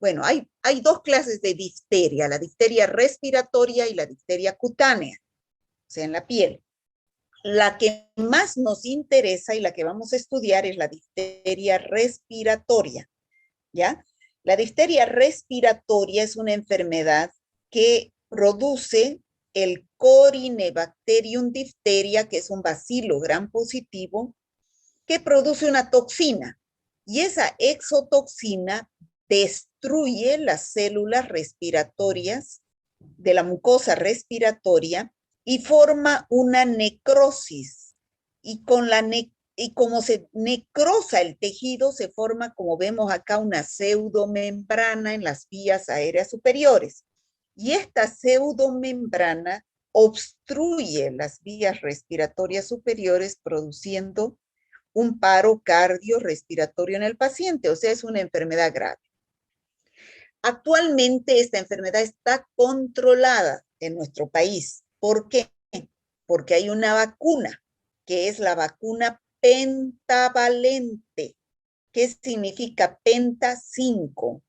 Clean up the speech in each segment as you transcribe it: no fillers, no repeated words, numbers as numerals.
bueno, hay dos clases de difteria, la difteria respiratoria y la difteria cutánea, o sea, en la piel. La que más nos interesa y la que vamos a estudiar es la difteria respiratoria, ¿ya? La difteria respiratoria es una enfermedad que produce el Corynebacterium diphtheria, que es un bacilo gram positivo, que produce una toxina. Y esa exotoxina destruye las células respiratorias de la mucosa respiratoria y forma una necrosis. Y como se necrosa el tejido, se forma, como vemos acá, una pseudomembrana en las vías aéreas superiores. Y esta pseudomembrana obstruye las vías respiratorias superiores, produciendo un paro cardiorrespiratorio en el paciente, o sea, es una enfermedad grave. Actualmente esta enfermedad está controlada en nuestro país. ¿Por qué? Porque hay una vacuna, que es la vacuna pentavalente. ¿Qué significa penta? 5.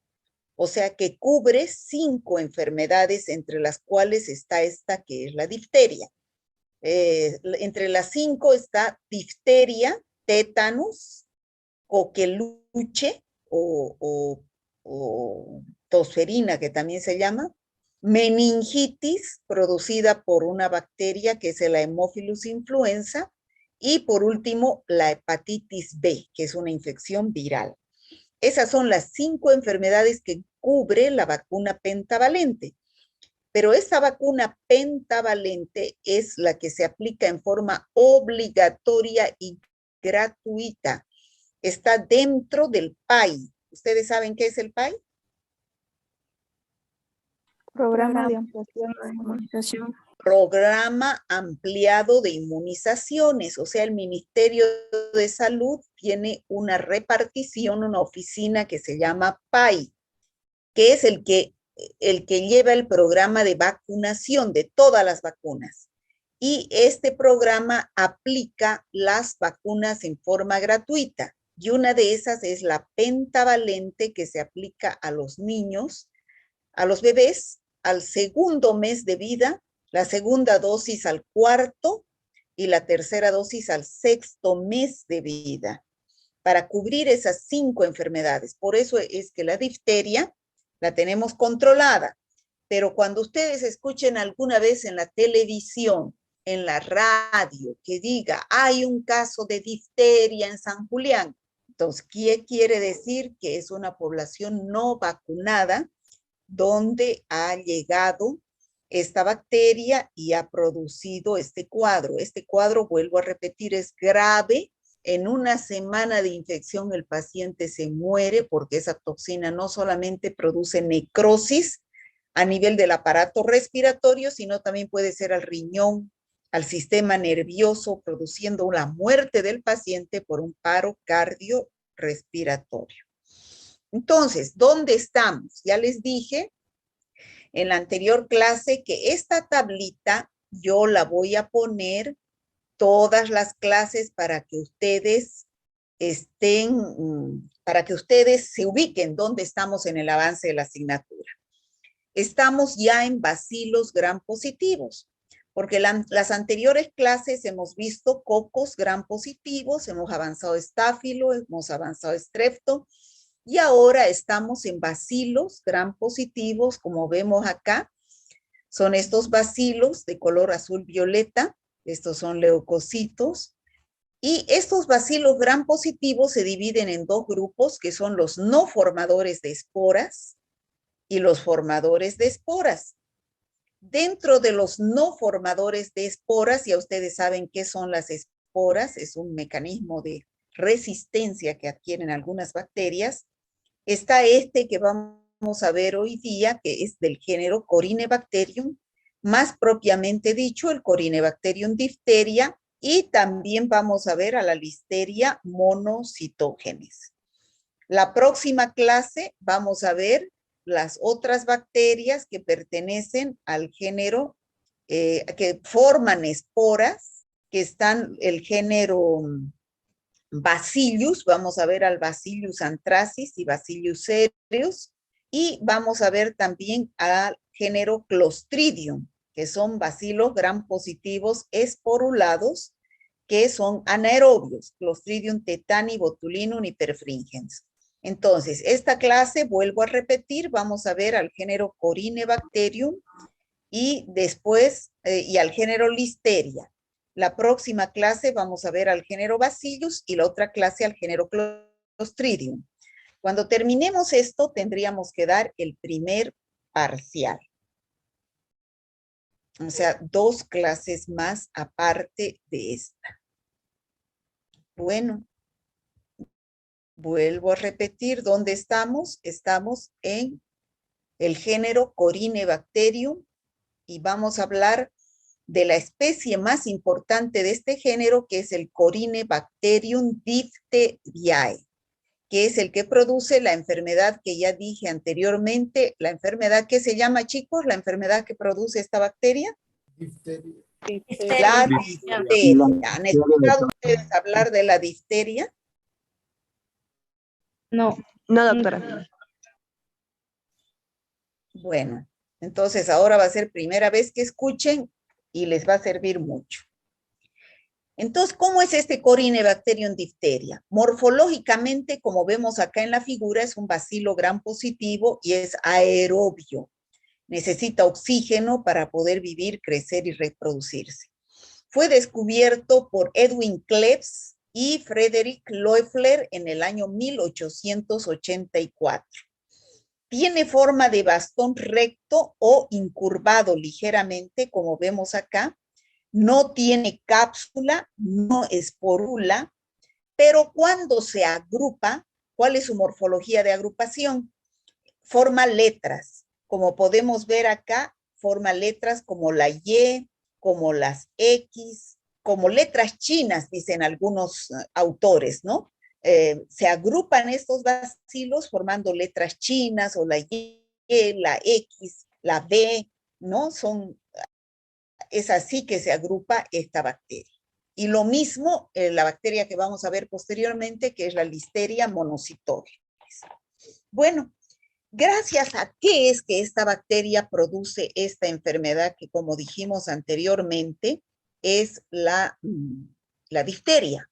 O sea, que cubre 5 enfermedades, entre las cuales está esta que es la difteria. Entre las 5 está difteria, tétanos, coqueluche o tosferina, que también se llama, meningitis producida por una bacteria que es el Haemophilus influenza, y por último la hepatitis B, que es una infección viral. Esas son las 5 enfermedades que cubre la vacuna pentavalente. Pero esta vacuna pentavalente es la que se aplica en forma obligatoria y gratuita. Está dentro del PAI. ¿Ustedes saben qué es el PAI? Programa de ampliación de inmunización. Programa ampliado de inmunizaciones. O sea, el Ministerio de Salud tiene una repartición, una oficina que se llama PAI, que es el que lleva el programa de vacunación de todas las vacunas. Y este programa aplica las vacunas en forma gratuita. Y una de esas es la pentavalente, que se aplica a los niños, a los bebés, al segundo mes de vida, la segunda dosis al cuarto y la tercera dosis al sexto mes de vida, para cubrir esas 5 enfermedades. Por eso es que la difteria la tenemos controlada. Pero cuando ustedes escuchen alguna vez en la televisión, en la radio, que diga, hay un caso de difteria en San Julián, entonces, ¿qué quiere decir? Que es una población no vacunada donde ha llegado esta bacteria y ha producido este cuadro. Este cuadro, vuelvo a repetir, es grave. En una semana de infección el paciente se muere, porque esa toxina no solamente produce necrosis a nivel del aparato respiratorio, sino también puede ser al riñón, al sistema nervioso, produciendo la muerte del paciente por un paro cardiorrespiratorio. Entonces, ¿dónde estamos? Ya les dije en la anterior clase que esta tablita yo la voy a poner todas las clases para que ustedes para que ustedes se ubiquen dónde estamos en el avance de la asignatura. Estamos ya en bacilos gram positivos, porque las anteriores clases hemos visto cocos gram positivos, hemos avanzado estáfilo, hemos avanzado estrepto, y ahora estamos en bacilos gram positivos, como vemos acá. Son estos bacilos de color azul violeta, estos son leucocitos, y estos bacilos gram positivos se dividen en 2 grupos, que son los no formadores de esporas y los formadores de esporas. Dentro de los no formadores de esporas, ya ustedes saben qué son las esporas, es un mecanismo de resistencia que adquieren algunas bacterias. Está este que vamos a ver hoy día, que es del género Corynebacterium, más propiamente dicho, el Corynebacterium diphtheria, y también vamos a ver a la Listeria monocytogenes. La próxima clase vamos a ver las otras bacterias que pertenecen al género, que forman esporas, que están el género Bacillus, vamos a ver al Bacillus anthracis y Bacillus cereus, Y vamos a ver también al género Clostridium, que son bacilos gram positivos esporulados, que son anaerobios, Clostridium tetani, botulinum y perfringens. Entonces, esta clase, vuelvo a repetir, vamos a ver al género Corynebacterium y después, y al género Listeria. La próxima clase vamos a ver al género Bacillus y la otra clase al género Clostridium. Cuando terminemos esto, tendríamos que dar el primer parcial. O sea, 2 clases más aparte de esta. Bueno, vuelvo a repetir, ¿dónde estamos? Estamos en el género Corynebacterium y vamos a hablar de la especie más importante de este género, que es el Corynebacterium diphtheriae, que es el que produce la enfermedad que ya dije anteriormente. ¿La enfermedad que se llama, chicos? ¿La enfermedad que produce esta bacteria? Difteria. La difteria. ¿Han escuchado ustedes hablar de la difteria? No. No, doctora. Bueno, entonces ahora va a ser primera vez que escuchen y les va a servir mucho. Entonces, ¿cómo es este Corynebacterium diphtheria? Morfológicamente, como vemos acá en la figura, es un bacilo gram positivo y es aerobio. Necesita oxígeno para poder vivir, crecer y reproducirse. Fue descubierto por Edwin Klebs y Frederick Loeffler en el año 1884. Tiene forma de bastón recto o incurvado ligeramente, como vemos acá. No tiene cápsula, no esporula, pero cuando se agrupa, ¿cuál es su morfología de agrupación? Forma letras. Como podemos ver acá, forma letras como la Y, como las X, como letras chinas, dicen algunos autores, ¿no? Se agrupan estos bacilos formando letras chinas o la Y, la X, la B, ¿no? Es así que se agrupa esta bacteria. Y lo mismo la bacteria que vamos a ver posteriormente, que es la Listeria monocytogenes. Bueno, gracias a qué es que esta bacteria produce esta enfermedad que, como dijimos anteriormente, es la difteria.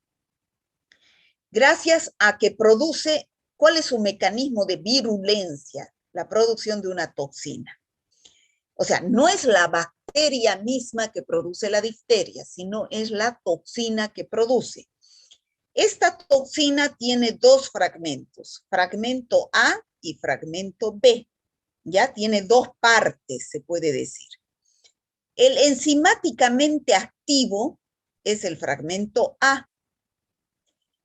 Gracias a que produce, ¿cuál es su mecanismo de virulencia? La producción de una toxina. O sea, no es la bacteria misma que produce la difteria, sino es la toxina que produce. Esta toxina tiene 2 fragmentos, fragmento A y fragmento B. Ya tiene 2 partes, se puede decir. El enzimáticamente activo es el fragmento A.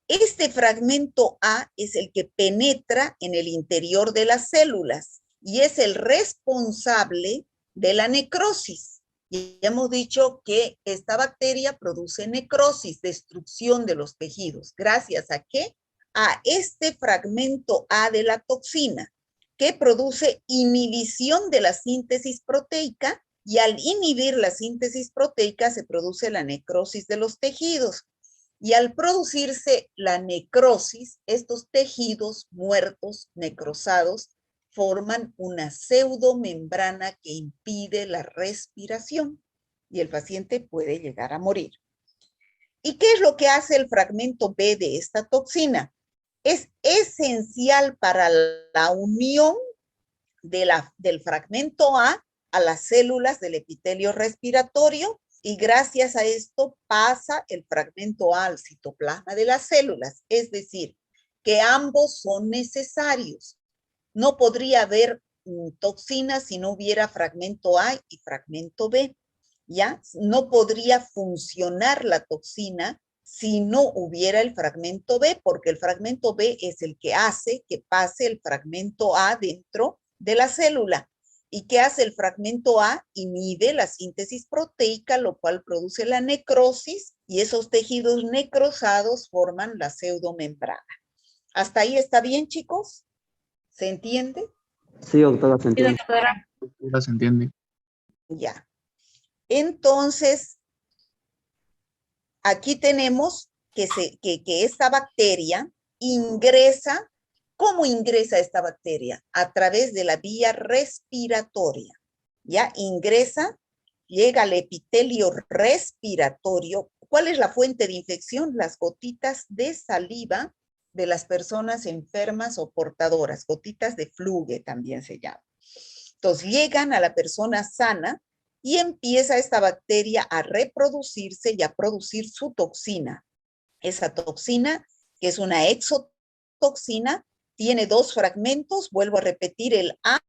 Este fragmento A es el que penetra en el interior de las células y es el responsable de la necrosis. Y hemos dicho que esta bacteria produce necrosis, destrucción de los tejidos. ¿Gracias a qué? A este fragmento A de la toxina, que produce inhibición de la síntesis proteica, y al inhibir la síntesis proteica se produce la necrosis de los tejidos. Y al producirse la necrosis, estos tejidos muertos, necrosados, forman una pseudomembrana que impide la respiración y el paciente puede llegar a morir. ¿Y qué es lo que hace el fragmento B de esta toxina? Es esencial para la unión del fragmento A las células del epitelio respiratorio, y gracias a esto pasa el fragmento A al citoplasma de las células. Es decir, que ambos son necesarios. No podría haber toxina si no hubiera fragmento A y fragmento B, ¿ya? No podría funcionar la toxina si no hubiera el fragmento B, porque el fragmento B es el que hace que pase el fragmento A dentro de la célula. ¿Y qué hace el fragmento A? Inhibe la síntesis proteica, lo cual produce la necrosis, y esos tejidos necrosados forman la pseudomembrana. ¿Hasta ahí está bien, chicos? ¿Se entiende? Sí, doctora, se entiende. Ahora se entiende. Ya. Entonces, aquí tenemos que esta bacteria ingresa ¿Cómo ingresa esta bacteria? A través de la vía respiratoria. Ya ingresa, llega al epitelio respiratorio. ¿Cuál es la fuente de infección? Las gotitas de saliva de las personas enfermas o portadoras, gotitas de fluge también se llama. Entonces llegan a la persona sana y empieza esta bacteria a reproducirse y a producir su toxina. Esa toxina, que es una exotoxina, tiene dos fragmentos, vuelvo a repetir, el A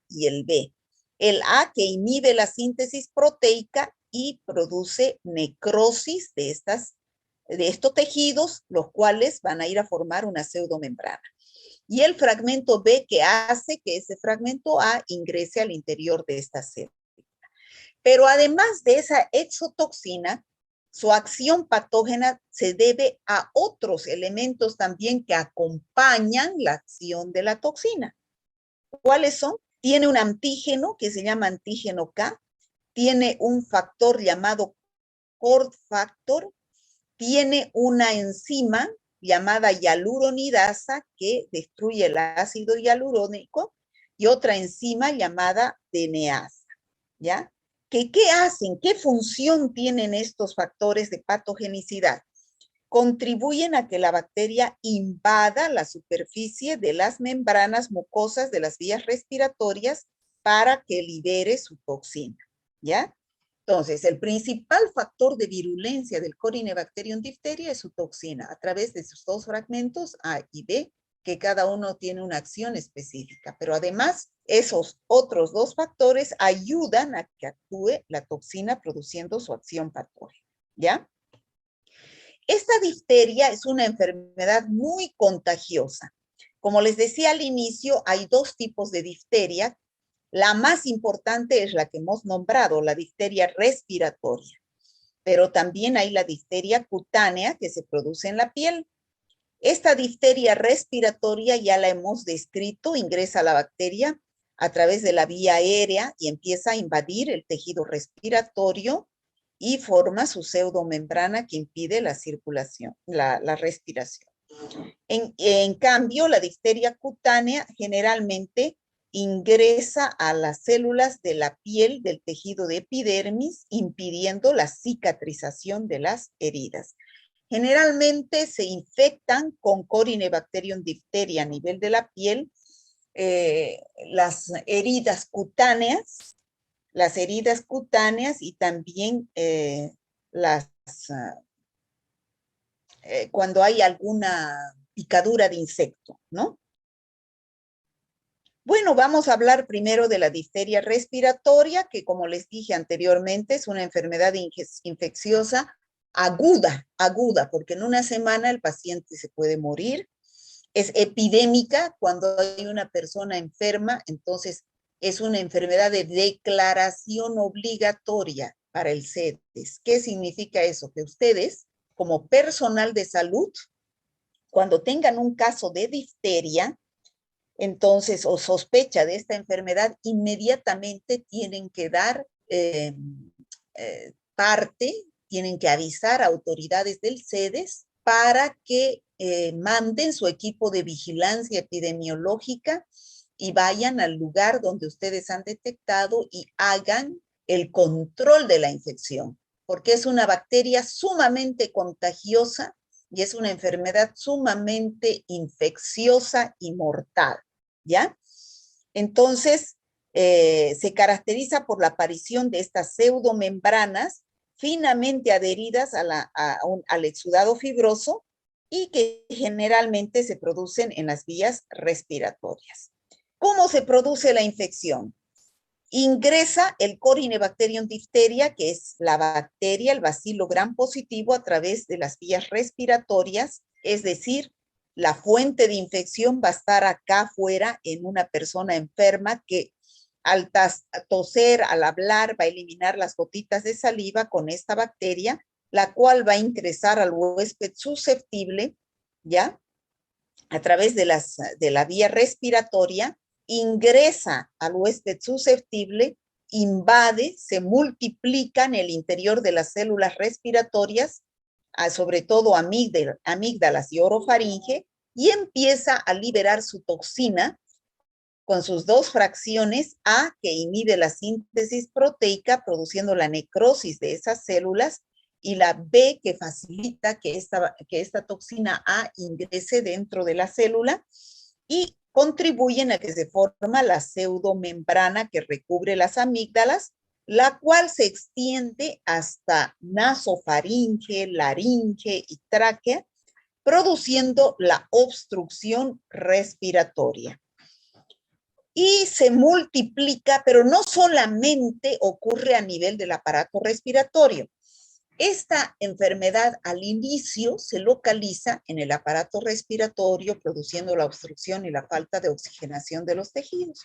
y el B. El A que inhibe la síntesis proteica y produce necrosis de estos tejidos, los cuales van a ir a formar una pseudomembrana. Y el fragmento B que hace que ese fragmento A ingrese al interior de esta célula. Pero además de esa exotoxina, su acción patógena se debe a otros elementos también que acompañan la acción de la toxina. ¿Cuáles son? Tiene un antígeno que se llama antígeno K, tiene un factor llamado cord factor, tiene una enzima llamada hialuronidasa que destruye el ácido hialurónico y otra enzima llamada DNasa, ¿ya? ¿Qué hacen? ¿Qué función tienen estos factores de patogenicidad? Contribuyen a que la bacteria invada la superficie de las membranas mucosas de las vías respiratorias para que libere su toxina, ¿ya? Entonces, el principal factor de virulencia del Corynebacterium diphtheria es su toxina, a través de sus dos fragmentos A y B, que cada uno tiene una acción específica. Pero además, esos otros dos factores ayudan a que actúe la toxina produciendo su acción patógena, ¿ya? Esta difteria es una enfermedad muy contagiosa. Como les decía al inicio, hay dos tipos de difteria. La más importante es la que hemos nombrado, la difteria respiratoria. Pero también hay la difteria cutánea que se produce en la piel. Esta difteria respiratoria ya la hemos descrito, ingresa la bacteria a través de la vía aérea y empieza a invadir el tejido respiratorio y forma su pseudomembrana que impide la circulación, la respiración. En cambio, la difteria cutánea generalmente ingresa a las células de la piel del tejido de epidermis, impidiendo la cicatrización de las heridas. Generalmente se infectan con Corynebacterium diphtheria a nivel de la piel, las heridas cutáneas y también cuando hay alguna picadura de insecto, ¿no? Bueno, vamos a hablar primero de la difteria respiratoria, que como les dije anteriormente, es una enfermedad infecciosa aguda, porque en una semana el paciente se puede morir. Es epidémica cuando hay una persona enferma, entonces es una enfermedad de declaración obligatoria para el CEDES. ¿Qué significa eso? Que ustedes, como personal de salud, cuando tengan un caso de difteria, entonces, o sospecha de esta enfermedad, inmediatamente tienen que dar tienen que avisar a autoridades del CEDES para que manden su equipo de vigilancia epidemiológica y vayan al lugar donde ustedes han detectado y hagan el control de la infección, porque es una bacteria sumamente contagiosa y es una enfermedad sumamente infecciosa y mortal, ¿ya? Entonces, se caracteriza por la aparición de estas pseudomembranas finamente adheridas al exudado fibroso y que generalmente se producen en las vías respiratorias. ¿Cómo se produce la infección? Ingresa el Corynebacterium diphtheria, que es la bacteria, el bacilo gram positivo, a través de las vías respiratorias, es decir, la fuente de infección va a estar acá afuera en una persona enferma que al toser, al hablar, va a eliminar las gotitas de saliva con esta bacteria, la cual va a ingresar al huésped susceptible, ¿ya? A través de la vía respiratoria, ingresa al huésped susceptible, invade, se multiplica en el interior de las células respiratorias, sobre todo amígdalas y orofaringe, y empieza a liberar su toxina con sus dos fracciones, A, que inhibe la síntesis proteica, produciendo la necrosis de esas células, y la B, que facilita que esta toxina A ingrese dentro de la célula y contribuyen a que se forma la pseudomembrana que recubre las amígdalas, la cual se extiende hasta nasofaringe, laringe y tráquea, produciendo la obstrucción respiratoria. Y se multiplica, pero no solamente ocurre a nivel del aparato respiratorio. Esta enfermedad al inicio se localiza en el aparato respiratorio, produciendo la obstrucción y la falta de oxigenación de los tejidos.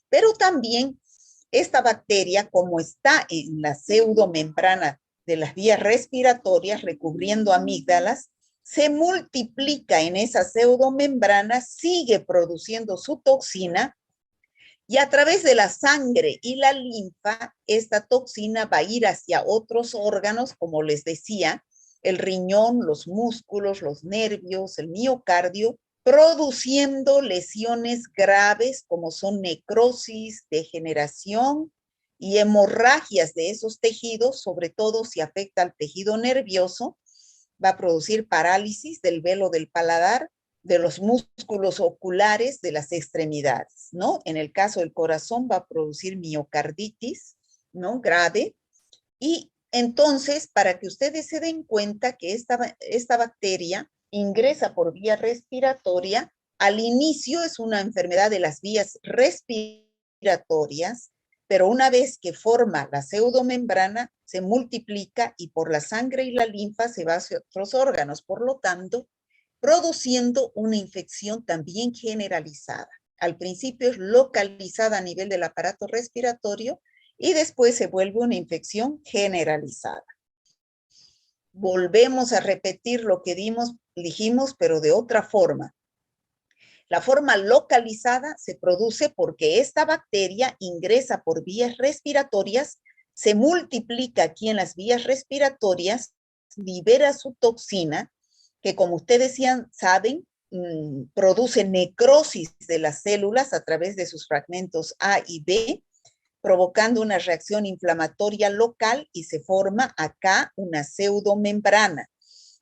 Pero también esta bacteria, como está en la pseudomembrana de las vías respiratorias, recubriendo amígdalas, se multiplica en esa pseudomembrana, sigue produciendo su toxina, y a través de la sangre y la linfa, esta toxina va a ir hacia otros órganos, como les decía, el riñón, los músculos, los nervios, el miocardio, produciendo lesiones graves como son necrosis, degeneración y hemorragias de esos tejidos, sobre todo si afecta al tejido nervioso, va a producir parálisis del velo del paladar, de los músculos oculares de las extremidades, ¿no? En el caso del corazón va a producir miocarditis, ¿no? Grave. Y entonces, para que ustedes se den cuenta que esta bacteria ingresa por vía respiratoria, al inicio es una enfermedad de las vías respiratorias, pero una vez que forma la pseudomembrana, se multiplica y por la sangre y la linfa se va hacia otros órganos. Por lo tanto, produciendo una infección también generalizada. Al principio es localizada a nivel del aparato respiratorio y después se vuelve una infección generalizada. Volvemos a repetir lo que dijimos, pero de otra forma. La forma localizada se produce porque esta bacteria ingresa por vías respiratorias, se multiplica aquí en las vías respiratorias, libera su toxina, que como ustedes saben, produce necrosis de las células a través de sus fragmentos A y B, provocando una reacción inflamatoria local y se forma acá una pseudomembrana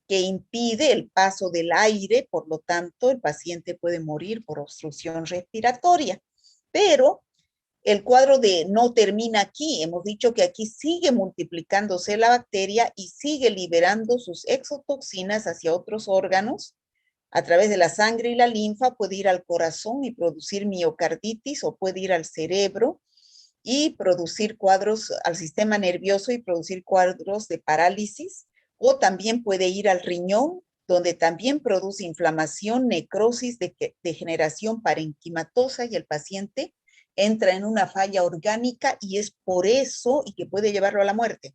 que impide el paso del aire, por lo tanto, el paciente puede morir por obstrucción respiratoria. Pero el cuadro no termina aquí. Hemos dicho que aquí sigue multiplicándose la bacteria y sigue liberando sus exotoxinas hacia otros órganos. A través de la sangre y la linfa puede ir al corazón y producir miocarditis, o puede ir al cerebro y producir cuadros al sistema nervioso y producir cuadros de parálisis, o también puede ir al riñón, donde también produce inflamación, necrosis, degeneración parenquimatosa, y el paciente entra en una falla orgánica, y es por eso, y que puede llevarlo a la muerte.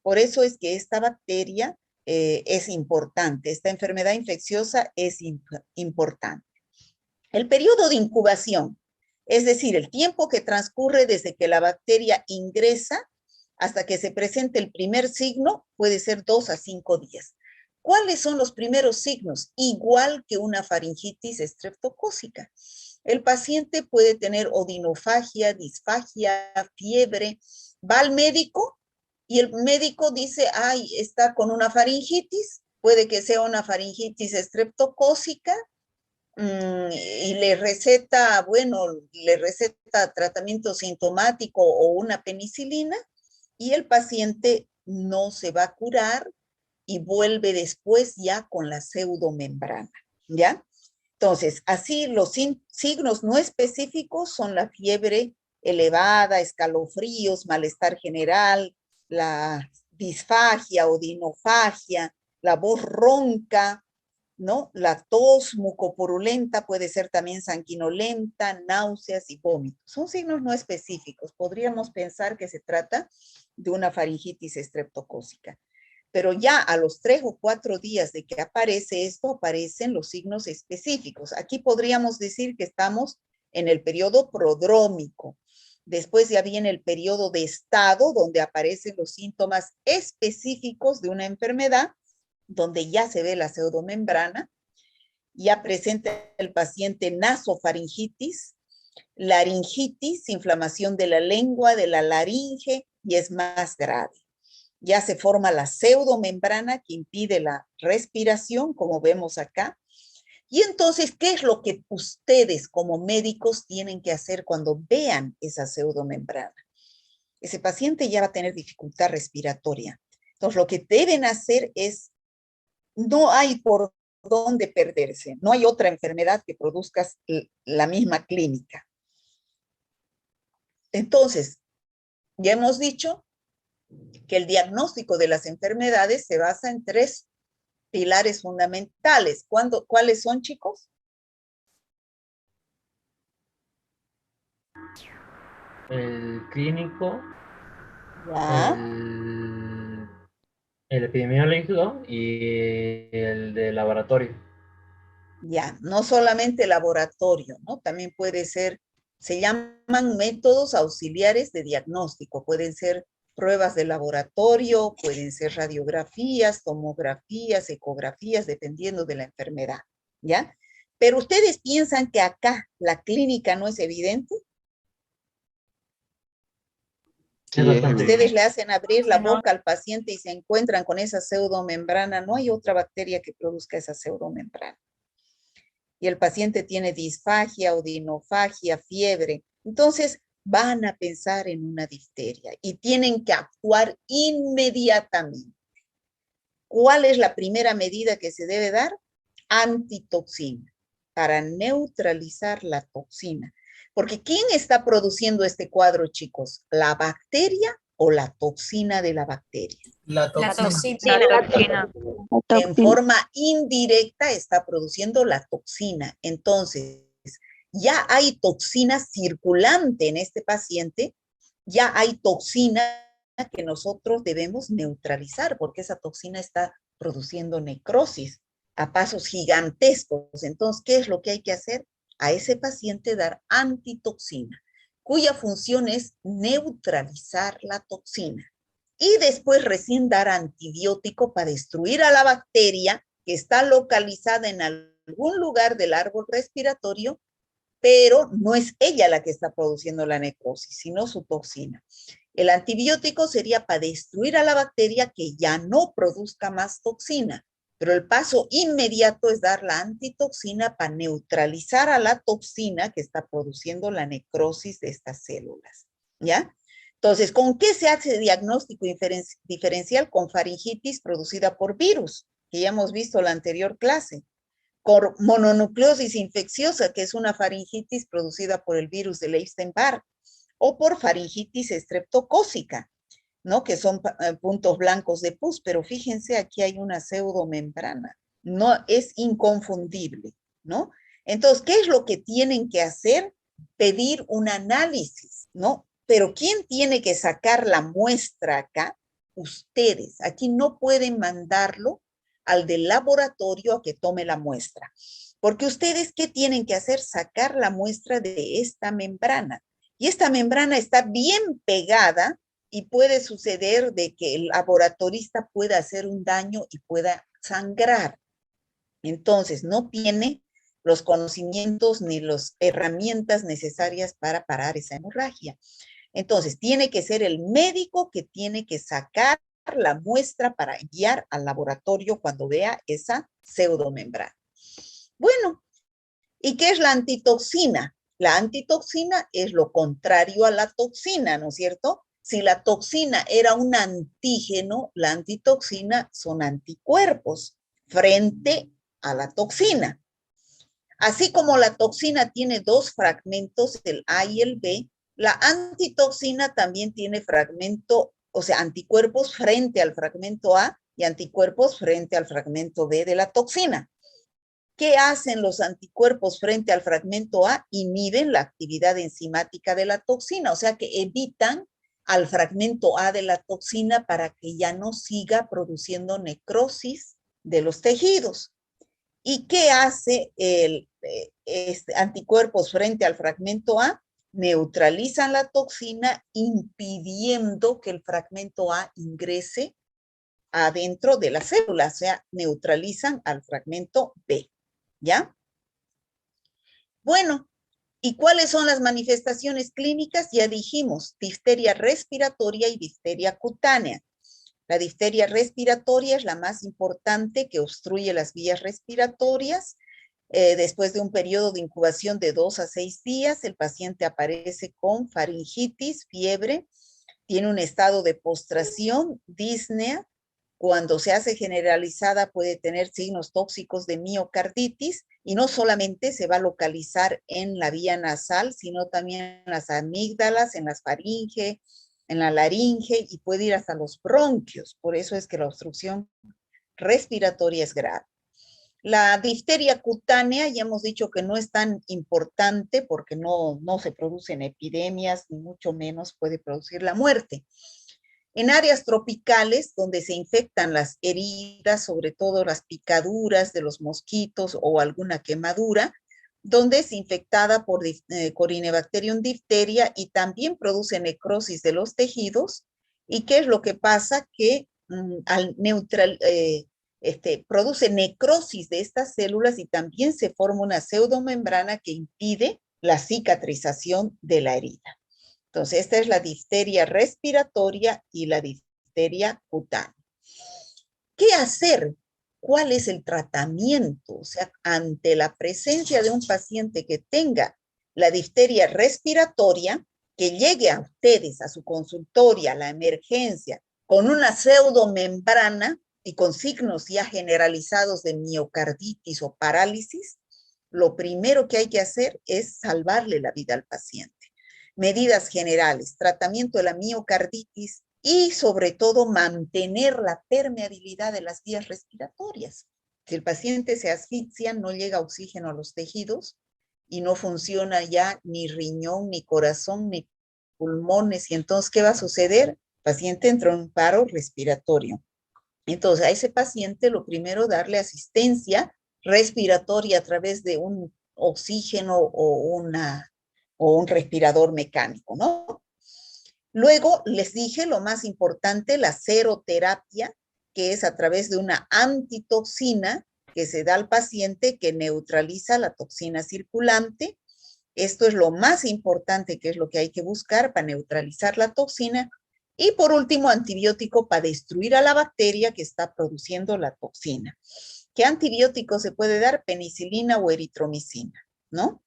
Por eso es que esta bacteria es importante, esta enfermedad infecciosa es importante. El periodo de incubación, es decir, el tiempo que transcurre desde que la bacteria ingresa hasta que se presente el primer signo, puede ser 2 a 5 días. ¿Cuáles son los primeros signos? Igual que una faringitis estreptocócica. El paciente puede tener odinofagia, disfagia, fiebre, va al médico y el médico dice, ay, está con una faringitis, puede que sea una faringitis estreptocócica, y le receta tratamiento sintomático o una penicilina, y el paciente no se va a curar y vuelve después ya con la pseudomembrana, ¿ya? Entonces, así los signos no específicos son la fiebre elevada, escalofríos, malestar general, la disfagia o dinofagia, la voz ronca, ¿no? La tos mucopurulenta, puede ser también sanguinolenta, náuseas y vómitos. Son signos no específicos. Podríamos pensar que se trata de una faringitis estreptocócica. Pero ya a los 3 o 4 días de que aparece esto, aparecen los signos específicos. Aquí podríamos decir que estamos en el periodo prodrómico. Después ya viene el periodo de estado, donde aparecen los síntomas específicos de una enfermedad, donde ya se ve la pseudomembrana. Ya presenta el paciente nasofaringitis, laringitis, inflamación de la lengua, de la laringe, y es más grave. Ya se forma la pseudomembrana que impide la respiración, como vemos acá. Y entonces, ¿qué es lo que ustedes como médicos tienen que hacer cuando vean esa pseudomembrana? Ese paciente ya va a tener dificultad respiratoria. Entonces, lo que deben hacer es, no hay por dónde perderse, no hay otra enfermedad que produzca la misma clínica. Entonces, ya hemos dicho que el diagnóstico de las enfermedades se basa en 3 pilares fundamentales. ¿Cuáles son, chicos? El clínico, Ya, el epidemiológico y el de laboratorio. ya, no solamente laboratorio, ¿no? También puede ser, se llaman métodos auxiliares de diagnóstico, pueden ser pruebas de laboratorio, pueden ser radiografías, tomografías, ecografías, dependiendo de la enfermedad, ¿ya? Pero ustedes piensan que acá la clínica no es evidente. Es Sí, es bastante Ustedes evidente. le hacen abrir la Sí, no. boca al paciente y se encuentran con esa pseudomembrana, no hay otra bacteria que produzca esa pseudomembrana. Y el paciente tiene disfagia, odinofagia, fiebre. Entonces van a pensar en una difteria y tienen que actuar inmediatamente. ¿Cuál es la primera medida que se debe dar? Antitoxina, para neutralizar la toxina. Porque ¿quién está produciendo este cuadro, chicos? ¿La bacteria o la toxina de la bacteria? La La toxina. toxina. En forma indirecta está produciendo la toxina. Entonces, ya hay toxina circulante en este paciente, ya hay toxina que nosotros debemos neutralizar, porque esa toxina está produciendo necrosis a pasos gigantescos. Entonces, ¿qué es lo que hay que hacer? A ese paciente dar antitoxina, cuya función es neutralizar la toxina. Y después recién dar antibiótico para destruir a la bacteria que está localizada en algún lugar del árbol respiratorio, pero no es ella la que está produciendo la necrosis, sino su toxina. El antibiótico sería para destruir a la bacteria que ya no produzca más toxina, pero el paso inmediato es dar la antitoxina para neutralizar a la toxina que está produciendo la necrosis de estas células, ¿ya? Entonces, ¿con qué se hace diagnóstico diferencial? Con faringitis producida por virus, que ya hemos visto en la anterior clase. Con mononucleosis infecciosa, que es una faringitis producida por el virus de Epstein-Barr, o por faringitis estreptocócica, ¿no? Que son puntos blancos de pus, pero fíjense, aquí hay una pseudomembrana, no es inconfundible, ¿no? Entonces, ¿qué es lo que tienen que hacer? Pedir un análisis, ¿no? Pero ¿quién tiene que sacar la muestra acá? Ustedes. Aquí no pueden mandarlo al del laboratorio a que tome la muestra. Porque ustedes, ¿qué tienen que hacer? Sacar la muestra de esta membrana. Y esta membrana está bien pegada y puede suceder de que el laboratorista pueda hacer un daño y pueda sangrar. Entonces, no tiene los conocimientos ni las herramientas necesarias para parar esa hemorragia. Entonces, tiene que ser el médico que tiene que sacar la muestra para enviar al laboratorio cuando vea esa pseudomembrana. Bueno, ¿y qué es la antitoxina? La antitoxina es lo contrario a la toxina, ¿no es cierto? Si la toxina era un antígeno, la antitoxina son anticuerpos frente a la toxina. Así como la toxina tiene 2 fragmentos, el A y el B, la antitoxina también tiene fragmento, o sea, anticuerpos frente al fragmento A y anticuerpos frente al fragmento B de la toxina. ¿Qué hacen los anticuerpos frente al fragmento A? Inhiben la actividad enzimática de la toxina, o sea que evitan al fragmento A de la toxina para que ya no siga produciendo necrosis de los tejidos. ¿Y qué hace el anticuerpos frente al fragmento A? Neutralizan la toxina impidiendo que el fragmento A ingrese adentro de la célula, o sea, neutralizan al fragmento B. ¿ya? Bueno, ¿y cuáles son las manifestaciones clínicas? Ya dijimos, difteria respiratoria y difteria cutánea. La difteria respiratoria es la más importante, que obstruye las vías respiratorias. Después de un periodo de incubación de 2 a 6 días, el paciente aparece con faringitis, fiebre, tiene un estado de postración, disnea. Cuando se hace generalizada puede tener signos tóxicos de miocarditis, y no solamente se va a localizar en la vía nasal, sino también en las amígdalas, en las faringe, en la laringe, y puede ir hasta los bronquios. Por eso es que la obstrucción respiratoria es grave. La difteria cutánea, ya hemos dicho que no es tan importante porque no se producen epidemias, ni mucho menos puede producir la muerte. En áreas tropicales, donde se infectan las heridas, sobre todo las picaduras de los mosquitos o alguna quemadura, donde es infectada por Corynebacterium difteria y también produce necrosis de los tejidos. ¿Y qué es lo que pasa? Que al produce necrosis de estas células y también se forma una pseudomembrana que impide la cicatrización de la herida. Entonces, esta es la difteria respiratoria y la difteria cutánea. ¿Qué hacer? ¿Cuál es el tratamiento? O sea, ante la presencia de un paciente que tenga la difteria respiratoria, que llegue a ustedes, a su consultorio, a la emergencia, con una pseudomembrana y con signos ya generalizados de miocarditis o parálisis, lo primero que hay que hacer es salvarle la vida al paciente. Medidas generales, tratamiento de la miocarditis y sobre todo mantener la permeabilidad de las vías respiratorias. Si el paciente se asfixia, no llega oxígeno a los tejidos y no funciona ya ni riñón, ni corazón, ni pulmones. Y entonces, ¿qué va a suceder? El paciente entra en un paro respiratorio. Entonces, a ese paciente lo primero, darle asistencia respiratoria a través de un oxígeno o un respirador mecánico, ¿no? Luego, les dije lo más importante, la seroterapia, que es a través de una antitoxina que se da al paciente que neutraliza la toxina circulante. Esto es lo más importante, que es lo que hay que buscar para neutralizar la toxina. Y por último, antibiótico para destruir a la bacteria que está produciendo la toxina. ¿Qué antibiótico se puede dar? Penicilina o eritromicina, ¿no?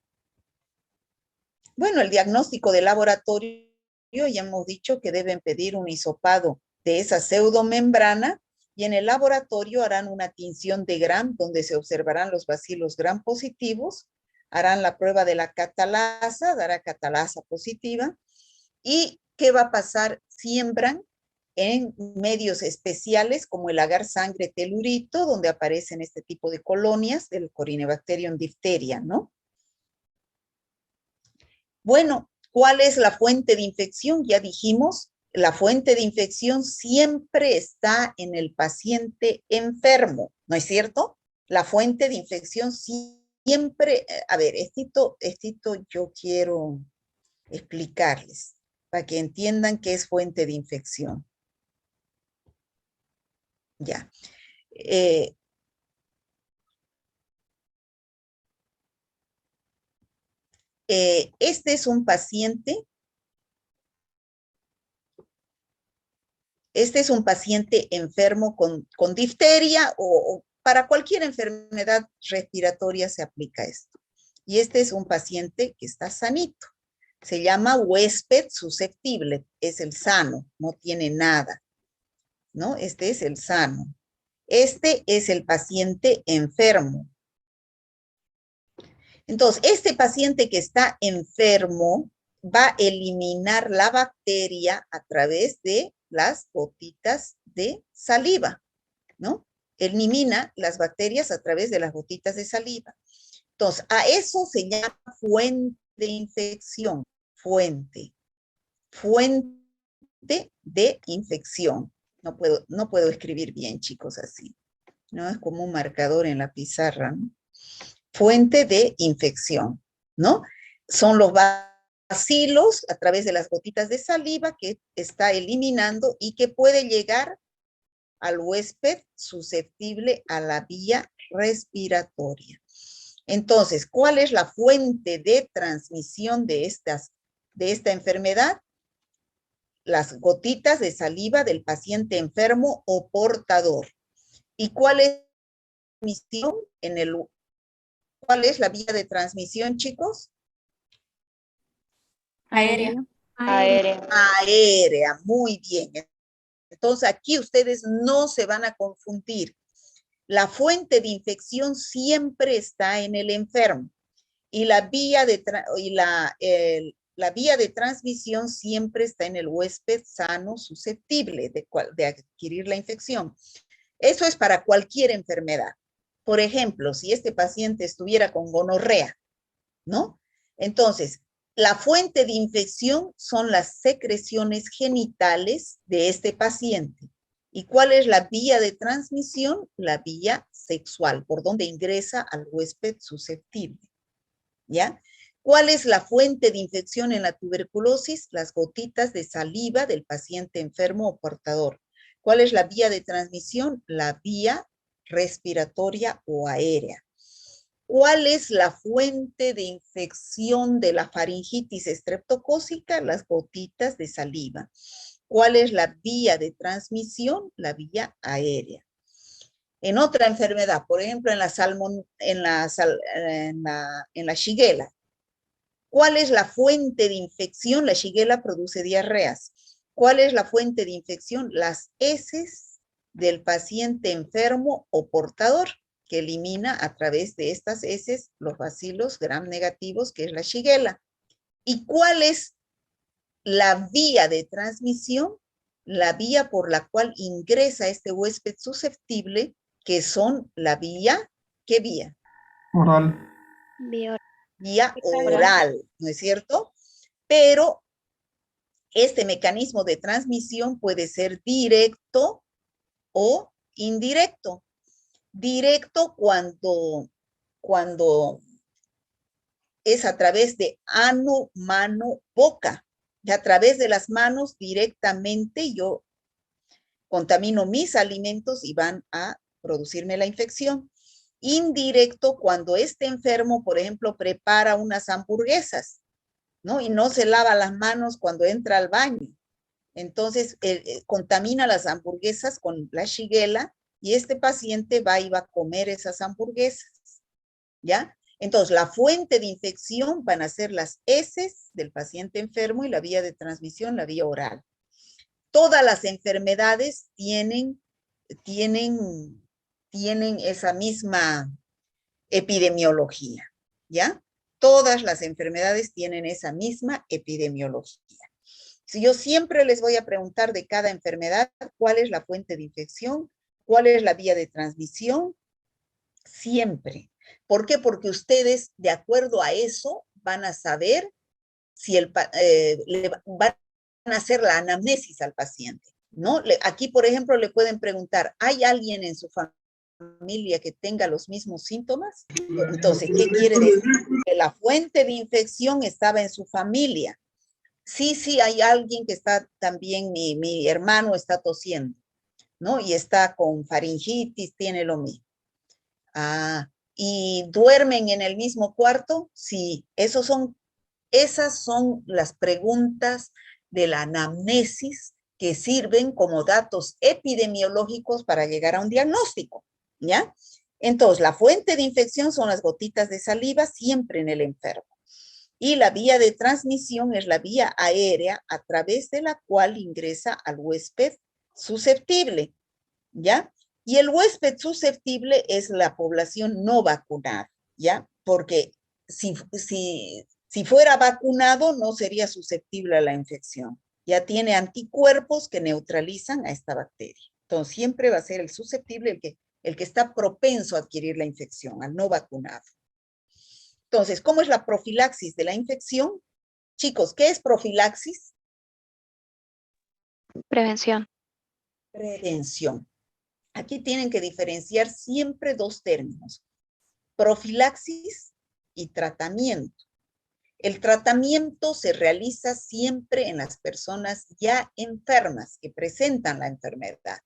Bueno, el diagnóstico de laboratorio, ya hemos dicho que deben pedir un hisopado de esa pseudomembrana y en el laboratorio harán una tinción de Gram donde se observarán los bacilos Gram positivos, harán la prueba de la catalasa, dará catalasa positiva. ¿Y qué va a pasar? Siembran en medios especiales como el agar sangre telurito, donde aparecen este tipo de colonias del Corynebacterium difteria, ¿no? Bueno, ¿cuál es la fuente de infección? Ya dijimos, la fuente de infección siempre está en el paciente enfermo, ¿no es cierto? La fuente de infección siempre, a ver, esto yo quiero explicarles para que entiendan qué es fuente de infección. Ya. Este es un paciente. Este es un paciente enfermo con difteria o para cualquier enfermedad respiratoria se aplica esto. Y este es un paciente que está sanito. Se llama huésped susceptible, es el sano, no tiene nada, ¿no? Este es el sano. Este es el paciente enfermo. Entonces, este paciente que está enfermo va a eliminar la bacteria a través de las gotitas de saliva, ¿no? Elimina las bacterias a través de las gotitas de saliva. Entonces, a eso se llama fuente de infección. Fuente de infección. No puedo escribir bien, chicos, así. No es como un marcador en la pizarra, ¿no? Fuente de infección, ¿no? Son los bacilos a través de las gotitas de saliva que está eliminando y que puede llegar al huésped susceptible a la vía respiratoria. Entonces, ¿cuál es la fuente de transmisión de esta enfermedad? Las gotitas de saliva del paciente enfermo o portador. ¿Y cuál es cuál es la vía de transmisión, chicos? Aérea. Aérea. Aérea, muy bien. Entonces, aquí ustedes no se van a confundir. La fuente de infección siempre está en el enfermo y la vía de transmisión siempre está en el huésped sano susceptible de adquirir la infección. Eso es para cualquier enfermedad. Por ejemplo, si este paciente estuviera con gonorrea, ¿no? Entonces, la fuente de infección son las secreciones genitales de este paciente. ¿Y cuál es la vía de transmisión? La vía sexual, por donde ingresa al huésped susceptible. ¿Ya? ¿Cuál es la fuente de infección en la tuberculosis? Las gotitas de saliva del paciente enfermo o portador. ¿Cuál es la vía de transmisión? La vía respiratoria o aérea. ¿Cuál es la fuente de infección de la faringitis estreptocócica? Las gotitas de saliva. ¿Cuál es la vía de transmisión? La vía aérea. En otra enfermedad, por ejemplo, en la shigella. ¿Cuál es la fuente de infección? La shigella produce diarreas. ¿Cuál es la fuente de infección? Las heces del paciente enfermo o portador, que elimina a través de estas heces los bacilos gram negativos, que es la shigella. ¿Y cuál es la vía de transmisión? La vía por la cual ingresa este huésped susceptible, que son la vía, ¿qué vía? Oral. Vía oral, ¿no es cierto? Pero este mecanismo de transmisión puede ser directo o indirecto. Directo cuando es a través de ano, mano, boca. Y a través de las manos directamente yo contamino mis alimentos y van a producirme la infección. Indirecto cuando este enfermo, por ejemplo, prepara unas hamburguesas, ¿no? Y no se lava las manos cuando entra al baño. Entonces, contamina las hamburguesas con la shigella y este paciente va y va a comer esas hamburguesas, ¿ya? Entonces, la fuente de infección van a ser las heces del paciente enfermo y la vía de transmisión, la vía oral. Todas las enfermedades tienen esa misma epidemiología, ¿ya? Todas las enfermedades tienen esa misma epidemiología. Si yo siempre les voy a preguntar de cada enfermedad, ¿cuál es la fuente de infección? ¿Cuál es la vía de transmisión? Siempre. ¿Por qué? Porque ustedes, de acuerdo a eso, van a saber si le van a hacer la anamnesis al paciente, ¿no? Aquí, por ejemplo, le pueden preguntar, ¿hay alguien en su familia que tenga los mismos síntomas? Entonces, ¿qué quiere decir? Que la fuente de infección estaba en su familia. Sí, hay alguien que está también, mi hermano está tosiendo, ¿no? Y está con faringitis, tiene lo mismo. ¿Y duermen en el mismo cuarto? Sí, esas son las preguntas de la anamnesis que sirven como datos epidemiológicos para llegar a un diagnóstico, ¿ya? Entonces, la fuente de infección son las gotitas de saliva siempre en el enfermo. Y la vía de transmisión es la vía aérea a través de la cual ingresa al huésped susceptible, ¿ya? Y el huésped susceptible es la población no vacunada, ¿ya? Porque si fuera vacunado no sería susceptible a la infección. Ya tiene anticuerpos que neutralizan a esta bacteria. Entonces siempre va a ser el susceptible el que está propenso a adquirir la infección, al no vacunado. Entonces, ¿cómo es la profilaxis de la infección? Chicos, ¿qué es profilaxis? Prevención. Prevención. Aquí tienen que diferenciar siempre dos términos, profilaxis y tratamiento. El tratamiento se realiza siempre en las personas ya enfermas que presentan la enfermedad.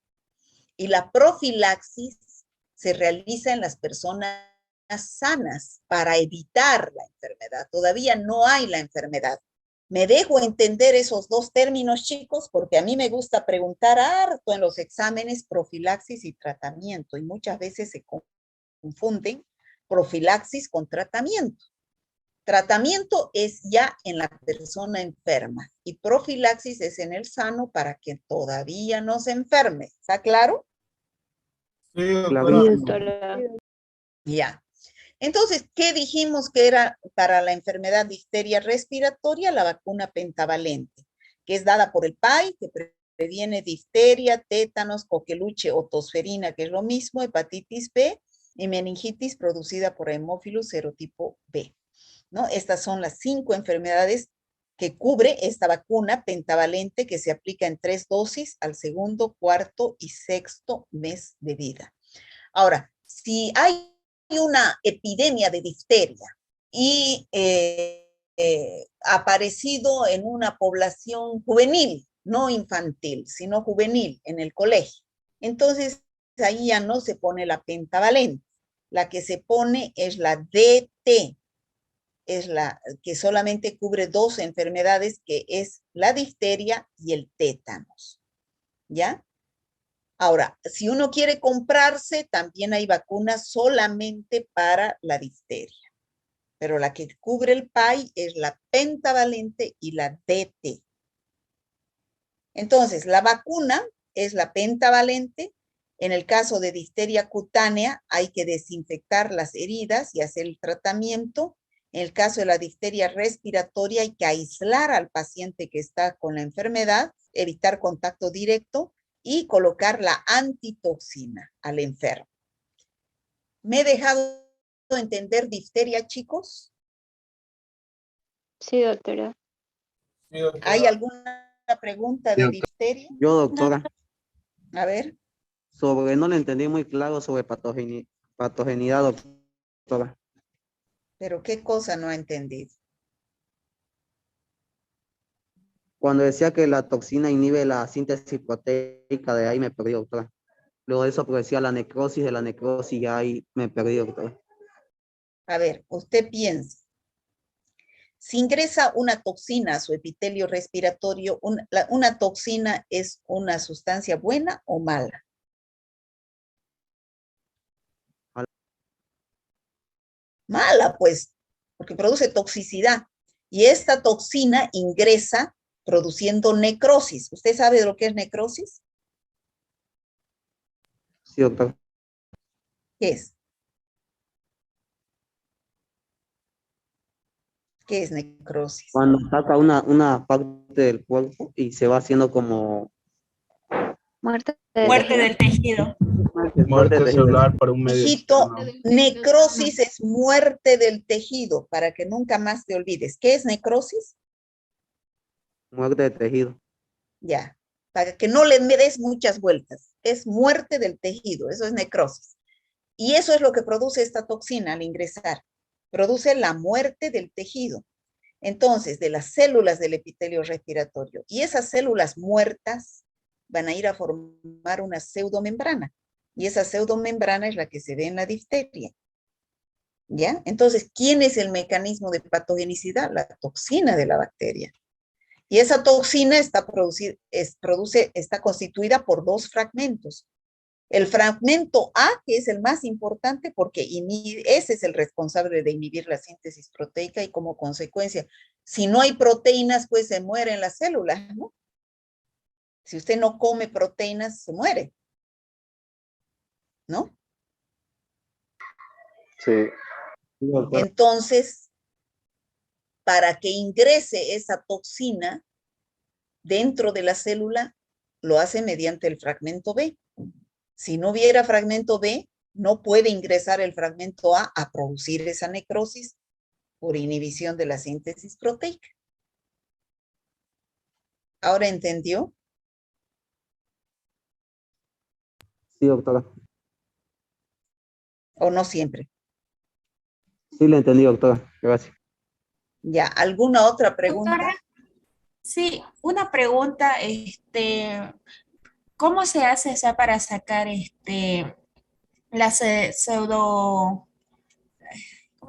Y la profilaxis se realiza en las personas sanas para evitar la enfermedad. Todavía no hay la enfermedad. ¿Me dejo entender esos dos términos, chicos? Porque a mí me gusta preguntar harto en los exámenes profilaxis y tratamiento, y muchas veces se confunden profilaxis con tratamiento. Tratamiento es ya en la persona enferma y profilaxis es en el sano para que todavía no se enferme. ¿Está claro? Sí, Clarísimo. doctora. Ya. Entonces, ¿qué dijimos que era para la enfermedad de difteria respiratoria? La vacuna pentavalente, que es dada por el PAI, que previene difteria, tétanos, coqueluche o tosferina, que es lo mismo, hepatitis B y meningitis producida por Haemophilus serotipo B. ¿No? Estas son las 5 enfermedades que cubre esta vacuna pentavalente que se aplica en 3 dosis al segundo, cuarto y sexto mes de vida. Ahora, si hay una epidemia de difteria y ha aparecido en una población juvenil, no infantil, sino juvenil en el colegio, entonces ahí ya no se pone la pentavalente. La que se pone es la DT, es la que solamente cubre 2 enfermedades, que es la difteria y el tétanos. ¿Ya? Ahora, si uno quiere comprarse, también hay vacunas solamente para la difteria. Pero la que cubre el PAI es la pentavalente y la DT. Entonces, la vacuna es la pentavalente. En el caso de difteria cutánea, hay que desinfectar las heridas y hacer el tratamiento. En el caso de la difteria respiratoria, hay que aislar al paciente que está con la enfermedad, evitar contacto directo y colocar la antitoxina al enfermo. ¿Me he dejado entender difteria, chicos? Sí, doctora. ¿Hay alguna pregunta de difteria? Yo, doctora, A ver. no le entendí muy claro sobre patogenidad, doctora. ¿Pero qué cosa no ha entendido? Cuando decía que la toxina inhibe la síntesis proteica, de ahí me perdí, doctora. Luego de eso, pues decía la necrosis, de la necrosis, ya ahí me perdí, doctora. A ver, usted piensa. Si ingresa una toxina a su epitelio respiratorio, una toxina es una sustancia buena o mala. Mala, pues, porque produce toxicidad. Y esta toxina ingresa produciendo necrosis. ¿Usted sabe de lo que es necrosis? Sí, doctora. ¿Qué es? ¿Qué es necrosis? Cuando saca una parte del cuerpo y se va haciendo como... Muerte Muerte del tejido. Muerte celular por un medio Hijito, externo. necrosis es muerte del tejido, para que nunca más te olvides. ¿Qué es necrosis? Muerte de tejido. Ya, para que no le me des muchas vueltas. Es muerte del tejido, eso es necrosis. Y eso es lo que produce esta toxina al ingresar. Produce la muerte del tejido. Entonces, de las células del epitelio respiratorio. Y esas células muertas van a ir a formar una pseudomembrana. Y esa pseudomembrana es la que se ve en la difteria. ¿Ya? Entonces, ¿quién es el mecanismo de patogenicidad? La toxina de la bacteria. Y esa toxina está constituida por 2 fragmentos. El fragmento A, que es el más importante porque ese es el responsable de inhibir la síntesis proteica, y como consecuencia, si no hay proteínas, pues se mueren las células, ¿no? Si usted no come proteínas, se muere, ¿no? Sí. Sí, doctora. Entonces, para que ingrese esa toxina dentro de la célula, lo hace mediante el fragmento B. Si no hubiera fragmento B, no puede ingresar el fragmento A producir esa necrosis por inhibición de la síntesis proteica. ¿Ahora entendió? Sí, doctora. ¿O no siempre? Sí, le entendí, doctora. Gracias. Ya, ¿alguna otra pregunta? Doctora, sí, una pregunta, ¿cómo se hace esa para sacar la pseudo,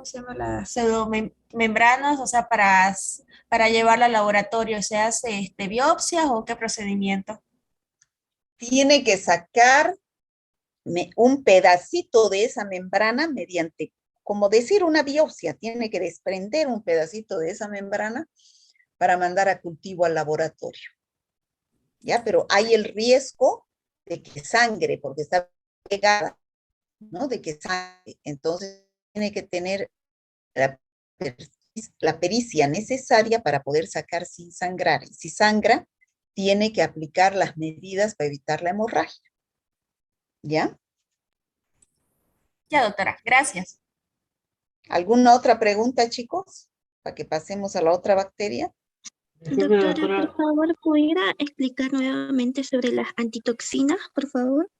¿cómo se llama? Las pseudomembranas, o sea, para llevarla al laboratorio, ¿se hace biopsias o qué procedimiento? Tiene que sacar un pedacito de esa membrana mediante, como decir una biopsia, tiene que desprender un pedacito de esa membrana para mandar a cultivo al laboratorio. ¿Ya? Pero hay el riesgo de que sangre, porque está pegada, ¿no? De que sangre. Entonces tiene que tener la pericia necesaria para poder sacar sin sangrar. Y si sangra, tiene que aplicar las medidas para evitar la hemorragia. ¿Ya? Ya, doctora, gracias. ¿Alguna otra pregunta, chicos? Para que pasemos a la otra bacteria. Disculpe, Doctora, doctora. por favor, ¿pudiera explicar nuevamente sobre las antitoxinas, por favor?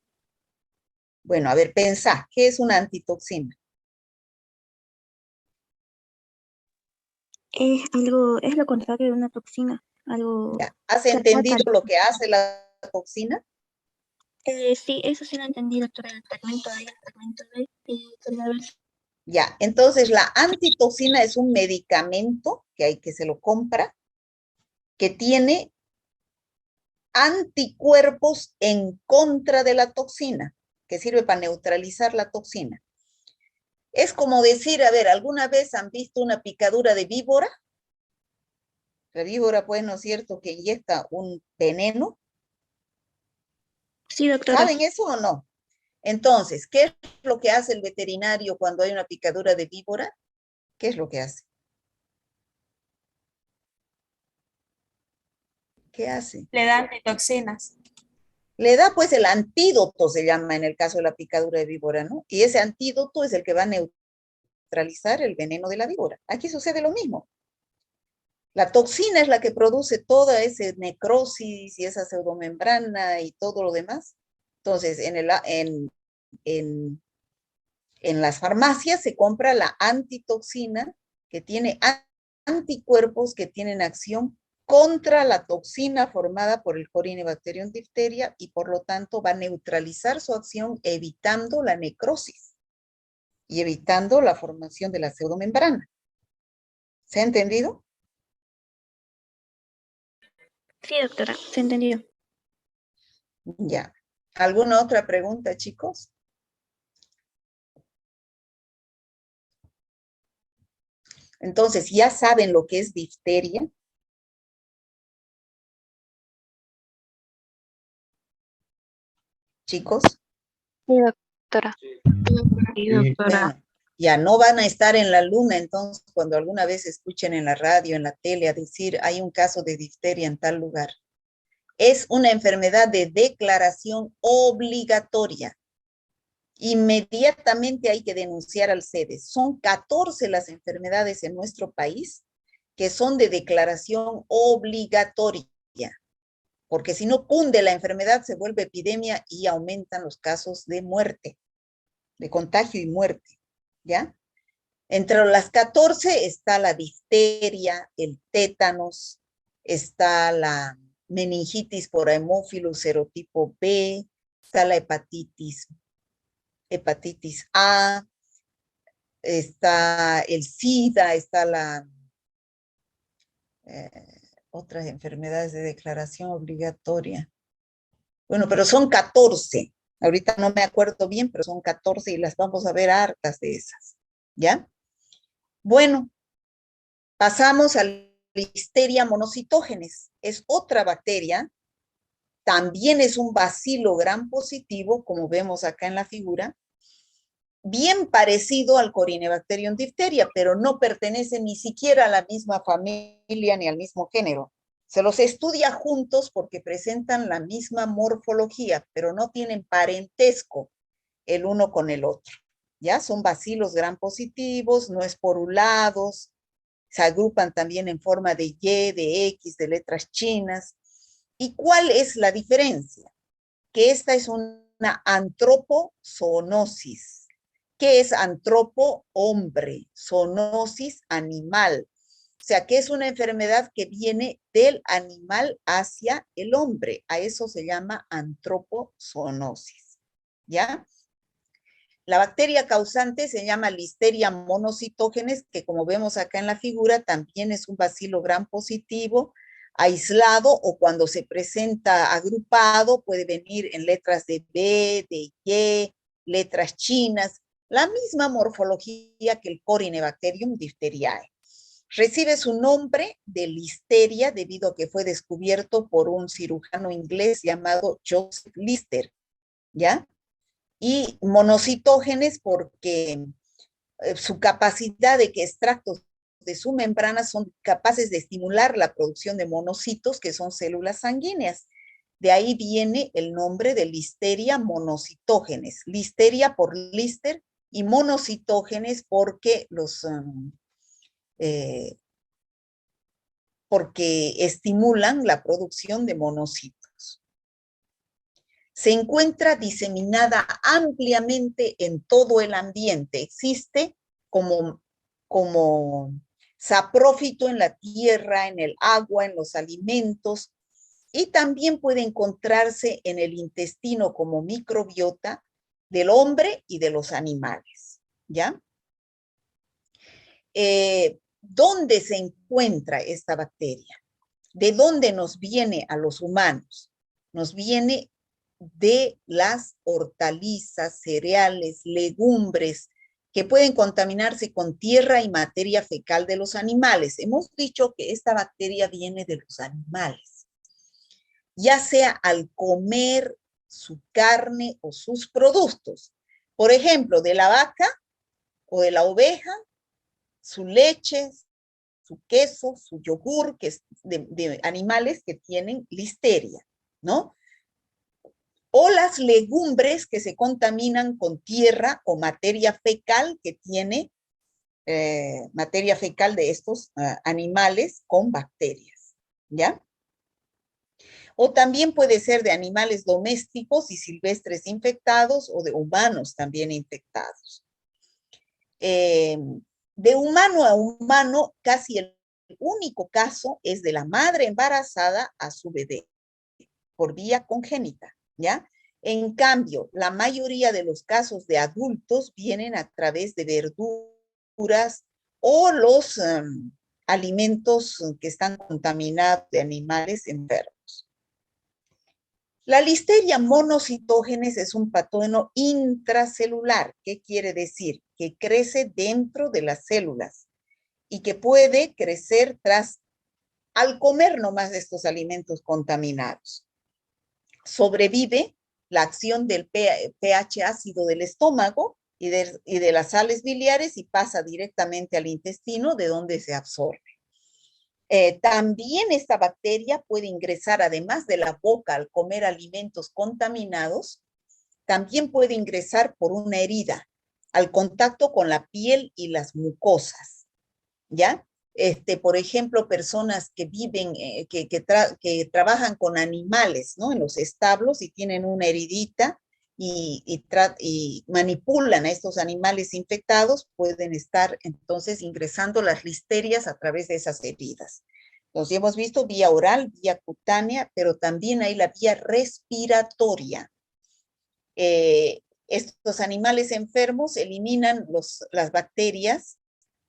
Bueno, a ver, pensá, ¿qué es una antitoxina? Es lo contrario de una toxina, algo ¿Ya? ¿Has que ataca. entendido lo que hace la toxina? Sí, eso sí lo entendí, doctora, el fragmento A y el fragmento B. Quería ver. Ya, entonces la antitoxina es un medicamento que se lo compra, que tiene anticuerpos en contra de la toxina, que sirve para neutralizar la toxina. Es como decir, a ver, ¿alguna vez han visto una picadura de víbora? La víbora, pues, ¿no es cierto?, que inyecta un veneno. Sí, doctora. ¿Saben eso o no? Entonces, ¿qué es lo que hace el veterinario cuando hay una picadura de víbora? ¿Qué es lo que hace? ¿Qué hace? Le dan antitoxinas. Le da pues el antídoto, se llama en el caso de la picadura de víbora, ¿no? Y ese antídoto es el que va a neutralizar el veneno de la víbora. Aquí sucede lo mismo. La toxina es la que produce toda esa necrosis y esa pseudomembrana y todo lo demás. Entonces, en las farmacias se compra la antitoxina que tiene anticuerpos que tienen acción contra la toxina formada por el Corynebacterium diphtheria y por lo tanto va a neutralizar su acción evitando la necrosis y evitando la formación de la pseudomembrana. ¿Se ha entendido? Sí, doctora, se entendió. Ya. ¿Alguna otra pregunta, chicos? Entonces, ¿ya saben lo que es difteria? Chicos. Sí, doctora. Sí. Bueno, ya no van a estar en la luna, entonces cuando alguna vez escuchen en la radio, en la tele, a decir hay un caso de difteria en tal lugar. Es una enfermedad de declaración obligatoria. Inmediatamente hay que denunciar al CEDES. Son 14 las enfermedades en nuestro país que son de declaración obligatoria, porque si no cunde la enfermedad se vuelve epidemia y aumentan los casos de muerte, de contagio y muerte, ¿ya? Entre las 14 está la difteria, el tétanos, está la meningitis por Haemophilus serotipo B, está la hepatitis A, está el SIDA, está la otras enfermedades de declaración obligatoria. Bueno, pero son 14. Ahorita no me acuerdo bien, pero son 14 y las vamos a ver hartas de esas. ¿Ya? Bueno, pasamos a la Listeria monocytogenes. Es otra bacteria. También es un bacilo gram positivo, como vemos acá en la figura, bien parecido al Corynebacterium diphtheria, pero no pertenece ni siquiera a la misma familia ni al mismo género. Se los estudia juntos porque presentan la misma morfología, pero no tienen parentesco el uno con el otro. ¿Ya? Son bacilos gram positivos, no esporulados, se agrupan también en forma de Y, de X, de letras chinas. ¿Y cuál es la diferencia? Que esta es una antropozoonosis. ¿Qué es antropo? Hombre. Zoonosis, animal. O sea, que es una enfermedad que viene del animal hacia el hombre. A eso se llama antropozoonosis. ¿Ya? La bacteria causante se llama Listeria monocytogenes, que como vemos acá en la figura, también es un bacilo gram positivo, aislado, o cuando se presenta agrupado, puede venir en letras de B, de Y, letras chinas, la misma morfología que el Corynebacterium diphtheriae. Recibe su nombre de listeria debido a que fue descubierto por un cirujano inglés llamado Joseph Lister, ¿ya? Y monocitógenes porque su capacidad de que extractos de su membrana son capaces de estimular la producción de monocitos, que son células sanguíneas. De ahí viene el nombre de Listeria monocitógenes. Listeria por Lister y monocitógenes porque porque estimulan la producción de monocitos. Se encuentra diseminada ampliamente en todo el ambiente. Existe como saprófito en la tierra, en el agua, en los alimentos, y también puede encontrarse en el intestino como microbiota del hombre y de los animales, ¿ya? ¿Dónde se encuentra esta bacteria? ¿De dónde nos viene a los humanos? Nos viene de las hortalizas, cereales, legumbres, que pueden contaminarse con tierra y materia fecal de los animales. Hemos dicho que esta bacteria viene de los animales, ya sea al comer su carne o sus productos. Por ejemplo, de la vaca o de la oveja, su leche, su queso, su yogur, que es de animales que tienen listeria, ¿no? O las legumbres que se contaminan con tierra o materia fecal que tiene materia fecal de estos animales con bacterias, ¿ya? O también puede ser de animales domésticos y silvestres infectados o de humanos también infectados. De humano a humano, casi el único caso es de la madre embarazada a su bebé, por vía congénita, ¿ya? En cambio, la mayoría de los casos de adultos vienen a través de verduras o los alimentos que están contaminados de animales enfermos. La Listeria monocitógenes es un patógeno intracelular. ¿Qué quiere decir? Que crece dentro de las células y que puede crecer al comer nomás de estos alimentos contaminados. Sobrevive la acción del pH ácido del estómago y de las sales biliares y pasa directamente al intestino, de donde se absorbe. También esta bacteria puede ingresar, además de la boca, al comer alimentos contaminados, también puede ingresar por una herida, al contacto con la piel y las mucosas, ¿ya? Por ejemplo, personas que viven, que trabajan con animales, ¿no? En los establos y tienen una heridita y manipulan a estos animales infectados, pueden estar entonces ingresando las listerias a través de esas heridas. Entonces, hemos visto vía oral, vía cutánea, pero también hay la vía respiratoria. Estos animales enfermos eliminan las bacterias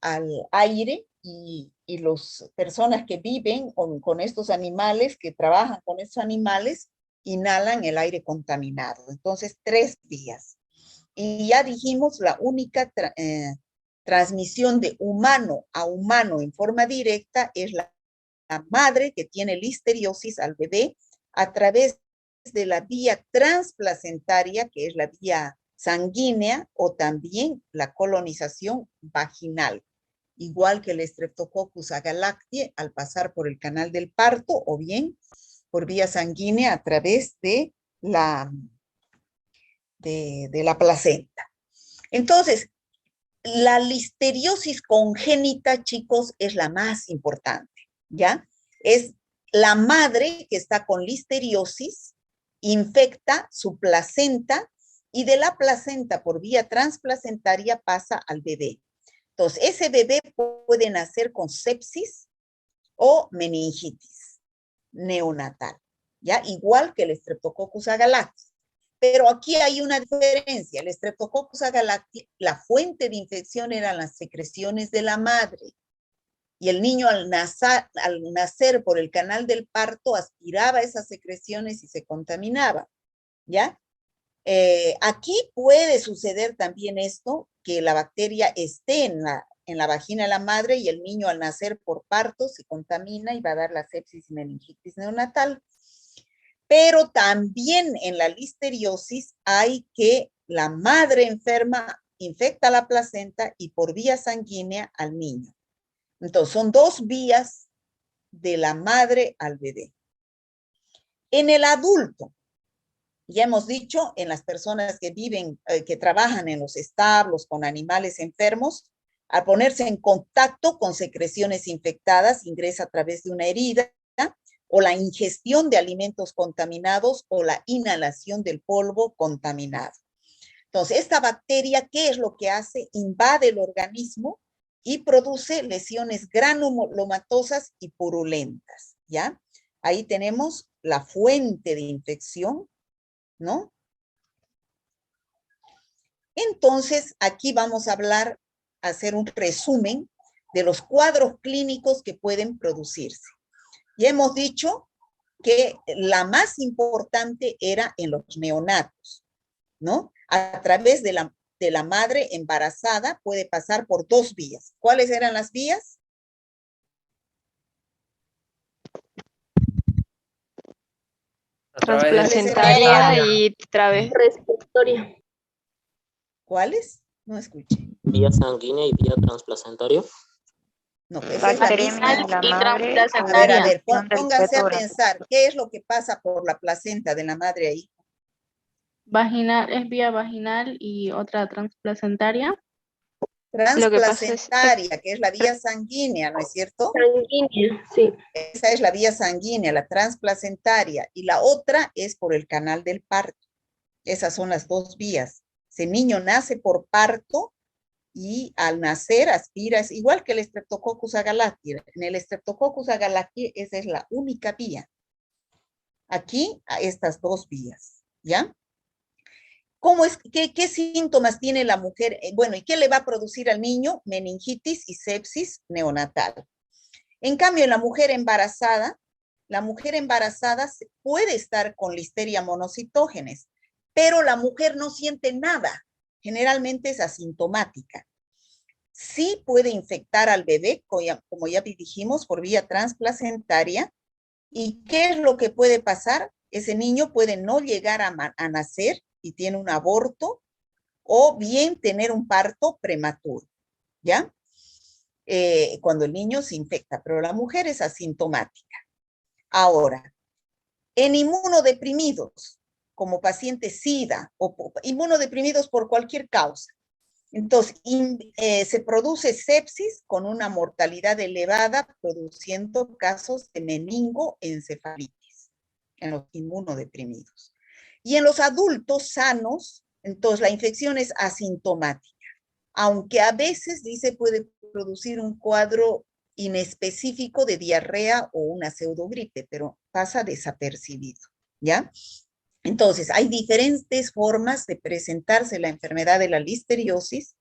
al aire y las personas que viven con estos animales, que trabajan con estos animales, inhalan el aire contaminado. Entonces, 3 vías. Y ya dijimos, la única transmisión de humano a humano en forma directa es la madre que tiene listeriosis al bebé a través de la vía transplacentaria, que es la vía sanguínea, o también la colonización vaginal, igual que el Streptococcus agalactiae al pasar por el canal del parto, o bien por vía sanguínea a través de la placenta. Entonces, la listeriosis congénita, chicos, es la más importante, ¿ya? Es la madre que está con listeriosis, infecta su placenta y de la placenta por vía transplacentaria pasa al bebé. Entonces, ese bebé puede nacer con sepsis o meningitis neonatal, ¿ya? Igual que el Streptococcus agalactiae. Pero aquí hay una diferencia. El Streptococcus agalacti, la fuente de infección eran las secreciones de la madre. Y el niño al nacer por el canal del parto aspiraba esas secreciones y se contaminaba, ¿ya? Aquí puede suceder también esto, que la bacteria esté en la vagina de la madre y el niño al nacer por parto se contamina y va a dar la sepsis y meningitis neonatal. Pero también en la listeriosis hay que la madre enferma infecta la placenta y por vía sanguínea al niño. Entonces, son dos vías de la madre al bebé. En el adulto, ya hemos dicho, en las personas que viven, que trabajan en los establos con animales enfermos, al ponerse en contacto con secreciones infectadas, ingresa a través de una herida, o la ingestión de alimentos contaminados, o la inhalación del polvo contaminado. Entonces, esta bacteria, ¿qué es lo que hace? Invade el organismo y produce lesiones granulomatosas y purulentas, ¿ya? Ahí tenemos la fuente de infección, ¿no? Entonces, aquí vamos a hacer un resumen de los cuadros clínicos que pueden producirse. Ya hemos dicho que la más importante era en los neonatos, ¿no? A través de la madre embarazada puede pasar por dos vías. ¿Cuáles eran las vías? Transplacentaria y través respiratoria. ¿Cuáles? No escuché. Vía sanguínea y vía transplacentaria. No, esa es la misma. Y A ver, pónganse a pensar, ¿qué es lo que pasa por la placenta de la madre ahí? Vaginal, es vía vaginal y otra transplacentaria. Transplacentaria, que es la vía sanguínea, ¿no es cierto? Sanguínea, sí. Esa es la vía sanguínea, la transplacentaria, y la otra es por el canal del parto. Esas son las dos vías. Ese niño nace por parto y al nacer aspira, es igual que el Streptococcus agalacti. En el Streptococcus agalacti esa es la única vía. Aquí, a estas dos vías, ¿ya? ¿Qué síntomas tiene la mujer? Bueno, ¿y qué le va a producir al niño? Meningitis y sepsis neonatal. En cambio, en la mujer embarazada puede estar con Listeria monocytogenes, pero la mujer no siente nada. Generalmente es asintomática. Sí puede infectar al bebé, como ya dijimos, por vía transplacentaria. ¿Y qué es lo que puede pasar? Ese niño puede no llegar a nacer y tiene un aborto, o bien tener un parto prematuro, ¿ya? Cuando el niño se infecta, pero la mujer es asintomática. Ahora, en inmunodeprimidos, como pacientes SIDA, o inmunodeprimidos por cualquier causa, entonces se produce sepsis con una mortalidad elevada, produciendo casos de meningoencefalitis en los inmunodeprimidos. Y en los adultos sanos, entonces la infección es asintomática, aunque a veces, dice, puede producir un cuadro inespecífico de diarrea o una pseudogripe, pero pasa desapercibido, ¿ya? Entonces, hay diferentes formas de presentarse la enfermedad de la listeriosis.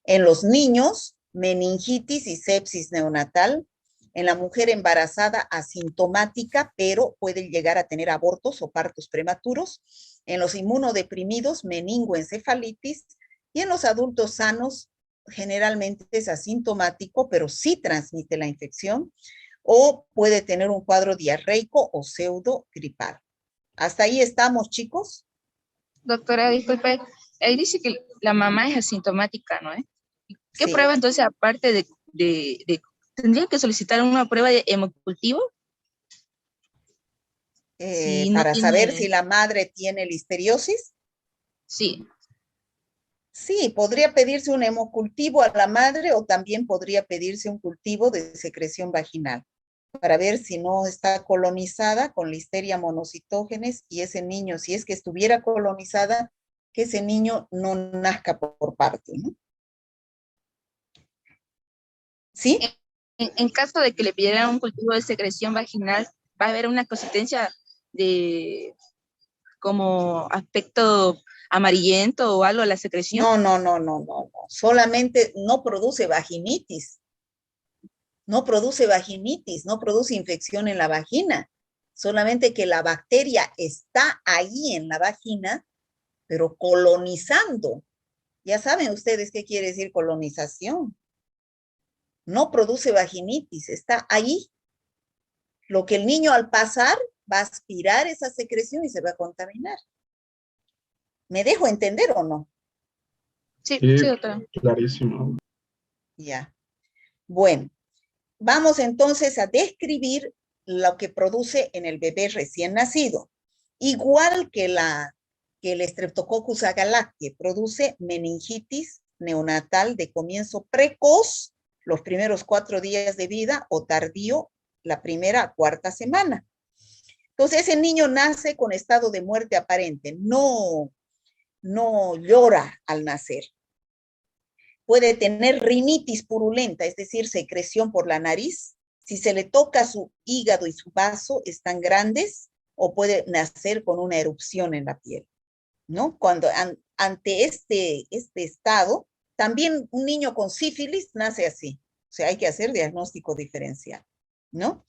En los niños, meningitis y sepsis neonatal. En la mujer embarazada, asintomática, pero puede llegar a tener abortos o partos prematuros. En los inmunodeprimidos, meningoencefalitis. Y en los adultos sanos, generalmente es asintomático, pero sí transmite la infección, o puede tener un cuadro diarreico o pseudogripal. ¿Hasta ahí estamos, chicos? Doctora, disculpe, ahí dice que la mamá es asintomática, ¿no? ¿Qué Sí. prueba entonces, aparte de tendría que solicitar una prueba de hemocultivo? Si para saber si la madre tiene listeriosis. Sí. Sí, podría pedirse un hemocultivo a la madre, o también podría pedirse un cultivo de secreción vaginal para ver si no está colonizada con Listeria monocytogenes, y ese niño, si es que estuviera colonizada, que ese niño no nazca por parto, ¿no? ¿Sí? En caso de que le pidieran un cultivo de secreción vaginal, ¿va a haber una consistencia de como aspecto amarillento o algo a la secreción? No. Solamente no produce vaginitis. No produce vaginitis, no produce infección en la vagina. Solamente que la bacteria está ahí en la vagina, pero colonizando. Ya saben ustedes qué quiere decir colonización. No produce vaginitis, está ahí. Lo que el niño al pasar va a aspirar esa secreción y se va a contaminar. ¿Me dejo entender o no? Sí, Sí, sí, doctora. clarísimo. Ya. Bueno, vamos entonces a describir lo que produce en el bebé recién nacido. Igual que el Streptococcus agalactiae, produce meningitis neonatal de comienzo precoz, los primeros 4 días de vida, o tardío, la primera a 4ª semana. Entonces, ese niño nace con estado de muerte aparente, no llora al nacer. Puede tener rinitis purulenta, es decir, secreción por la nariz. Si se le toca su hígado y su vaso, están grandes, o puede nacer con una erupción en la piel, ¿no? Cuando ante este estado, también un niño con sífilis nace así. O sea, hay que hacer diagnóstico diferencial, ¿no?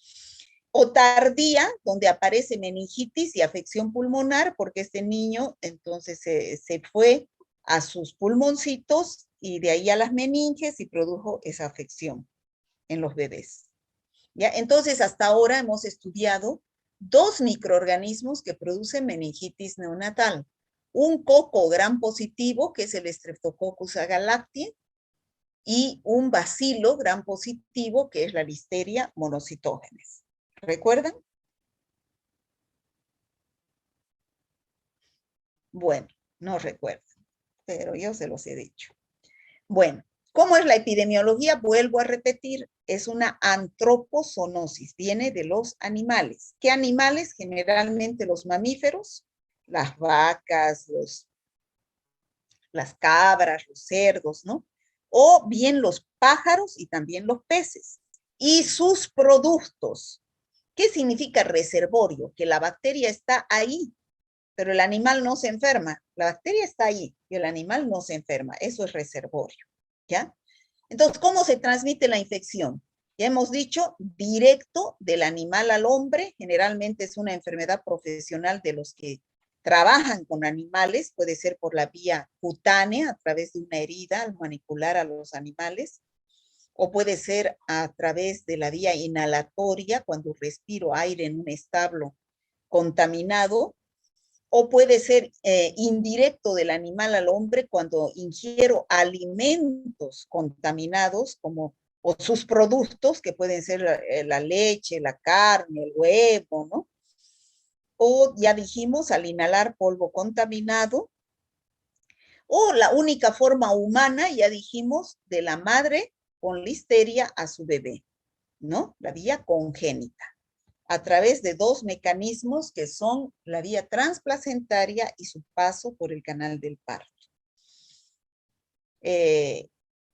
O tardía, donde aparece meningitis y afección pulmonar, porque este niño entonces se fue a sus pulmoncitos y de ahí a las meninges y produjo esa afección en los bebés. ¿Ya? Entonces, hasta ahora hemos estudiado 2 microorganismos que producen meningitis neonatal. Un coco gram positivo, que es el Streptococcus agalactiae, y un bacilo gram positivo, que es la Listeria monocytogenes. ¿Recuerdan? Bueno, no recuerdo, pero yo se los he dicho. Bueno, ¿cómo es la epidemiología? Vuelvo a repetir, es una antropozoonosis, viene de los animales. ¿Qué animales? Generalmente los mamíferos, las vacas, las cabras, los cerdos, ¿no? O bien los pájaros y también los peces. Y sus productos. ¿Qué significa reservorio? Que la bacteria está ahí, pero el animal no se enferma. La bacteria está ahí y el animal no se enferma. Eso es reservorio, ¿ya? Entonces, ¿cómo se transmite la infección? Ya hemos dicho, directo del animal al hombre. Generalmente es una enfermedad profesional de los que trabajan con animales. Puede ser por la vía cutánea, a través de una herida al manipular a los animales. O puede ser a través de la vía inhalatoria, cuando respiro aire en un establo contaminado. O puede ser indirecto del animal al hombre cuando ingiero alimentos contaminados, o sus productos, que pueden ser la leche, la carne, el huevo, ¿no? O ya dijimos, al inhalar polvo contaminado. O la única forma humana, ya dijimos, de la madre con listeria a su bebé, ¿no? La vía congénita, a través de 2 mecanismos que son la vía transplacentaria y su paso por el canal del parto.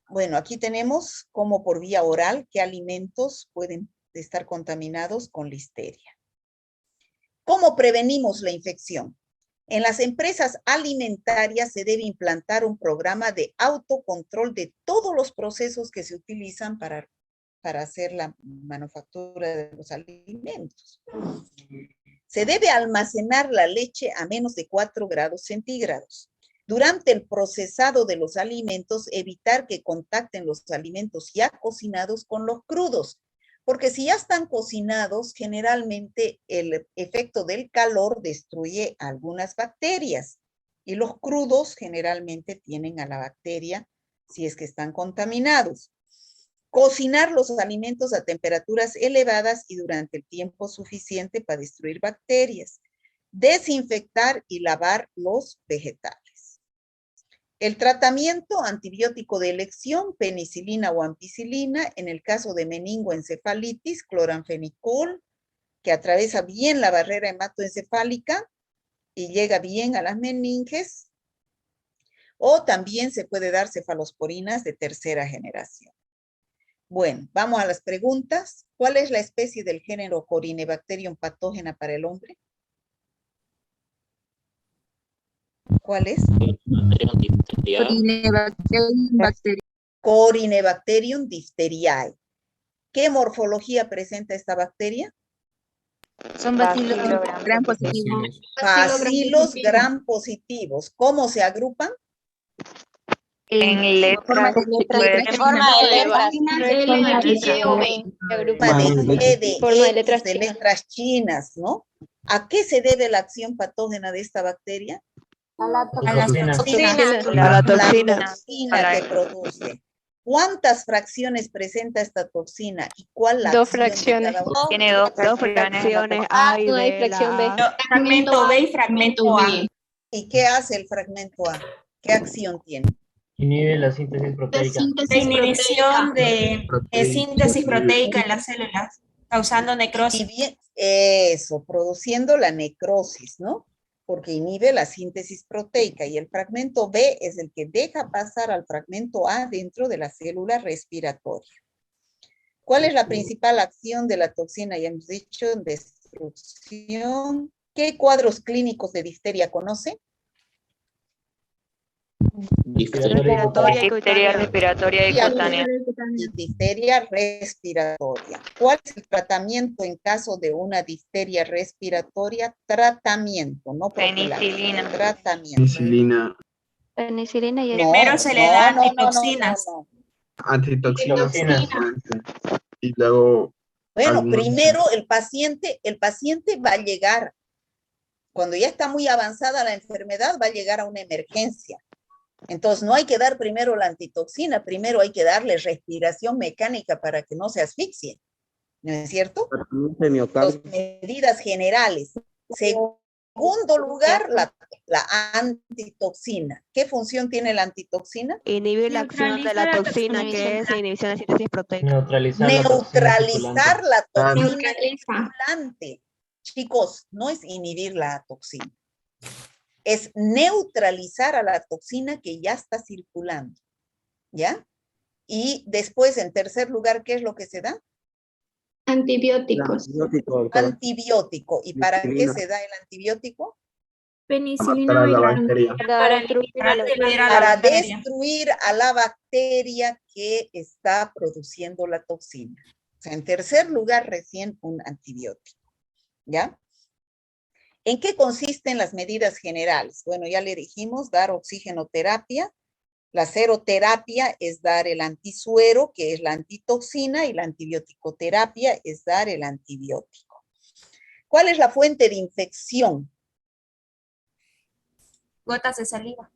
Bueno, aquí tenemos como por vía oral qué alimentos pueden estar contaminados con listeria. ¿Cómo prevenimos la infección? En las empresas alimentarias se debe implantar un programa de autocontrol de todos los procesos que se utilizan para hacer la manufactura de los alimentos. Se debe almacenar la leche a menos de 4 grados centígrados. Durante el procesado de los alimentos, evitar que contacten los alimentos ya cocinados con los crudos, porque si ya están cocinados, generalmente el efecto del calor destruye algunas bacterias, y los crudos generalmente tienen a la bacteria si es que están contaminados. Cocinar los alimentos a temperaturas elevadas y durante el tiempo suficiente para destruir bacterias. Desinfectar y lavar los vegetales. El tratamiento antibiótico de elección, penicilina o ampicilina, en el caso de meningoencefalitis, cloranfenicol, que atraviesa bien la barrera hematoencefálica y llega bien a las meninges. O también se puede dar cefalosporinas de 3ª generación. Bueno, vamos a las preguntas. ¿Cuál es la especie del género Corynebacterium patógena para el hombre? ¿Cuál es? Corinebacterium Corynebacterium diphtheriae. ¿Qué morfología presenta esta bacteria? son bacilos gram positivos. Bacilos gram positivos. ¿Cómo se agrupan? En letras. En forma de letras. Forma de letras chinas, ¿no? ¿A qué se debe la acción patógena de esta bacteria? A la toxina que produce. ¿Cuántas fracciones presenta esta toxina y cuál la Dos acción de fracciones. cada una? Tiene dos fracciones. A y No hay B. fracción B. Fragmento B y fragmento A. ¿Y qué hace el fragmento A? ¿Qué acción tiene? Inhibe la síntesis proteica. La inhibición de síntesis proteica en las células, causando Y necrosis. bien, eso, produciendo la necrosis, ¿no? Porque inhibe la síntesis proteica y el fragmento B es el que deja pasar al fragmento A dentro de la célula respiratoria. ¿Cuál es la principal acción de la toxina? Ya hemos dicho, destrucción. ¿Qué cuadros clínicos de difteria conoce? Difteria respiratoria y cutánea. Y difteria respiratoria. ¿Cuál es el tratamiento en caso de una difteria respiratoria? Tratamiento, no profilaxis. Penicilina. Tratamiento. Penicilina. Penicilina y Primero se le da antitoxinas. Antitoxinas. Y luego. Bueno, algunos- primero el paciente va a llegar, cuando ya está muy avanzada la enfermedad, va a llegar a una emergencia. Entonces no hay que dar primero la antitoxina, primero hay que darle respiración mecánica para que no se asfixie. ¿No es cierto? Dos medidas generales. Segundo lugar, la antitoxina. ¿Qué función tiene la antitoxina? Inhibir la acción de la toxina, que es inhibición de síntesis proteica. Neutralizar la toxina Neutraliza. circulante. Chicos, no es inhibir la toxina. Es neutralizar a la toxina que ya está circulando. ¿Ya? Y después, en tercer lugar, ¿qué es lo que se da? Antibióticos. Antibiótico. ¿Y para qué se da el antibiótico? Matar a la bacteria. Para destruir a la bacteria que está produciendo la toxina. O sea, en tercer lugar, recién un antibiótico. ¿Ya? ¿En qué consisten las medidas generales? Bueno, ya le dijimos, dar oxigenoterapia. La seroterapia es dar el antisuero, que es la antitoxina, y la antibiótico-terapia es dar el antibiótico. ¿Cuál es la fuente de infección? Gotas de saliva.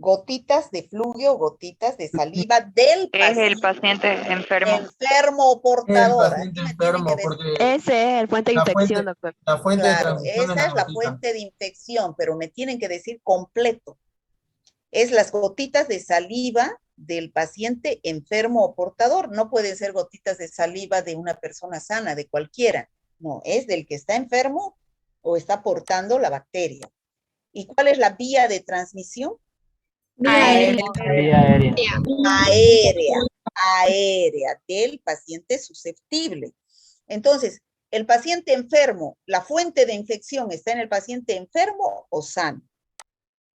Gotitas de flujo, gotitas de saliva del Es el paciente enfermo. enfermo o portador. Ese es el fuente de infección, doctor. La fuente de Claro, transmisión esa es la fuente de infección, pero me tienen que decir completo. Es las gotitas de saliva del paciente enfermo o portador. No pueden ser gotitas de saliva de una persona sana, de cualquiera. No, es del que está enfermo o está portando la bacteria. ¿Y cuál es la vía de transmisión? Aérea del paciente susceptible. Entonces, el paciente enfermo, ¿la fuente de infección está en el paciente enfermo o sano?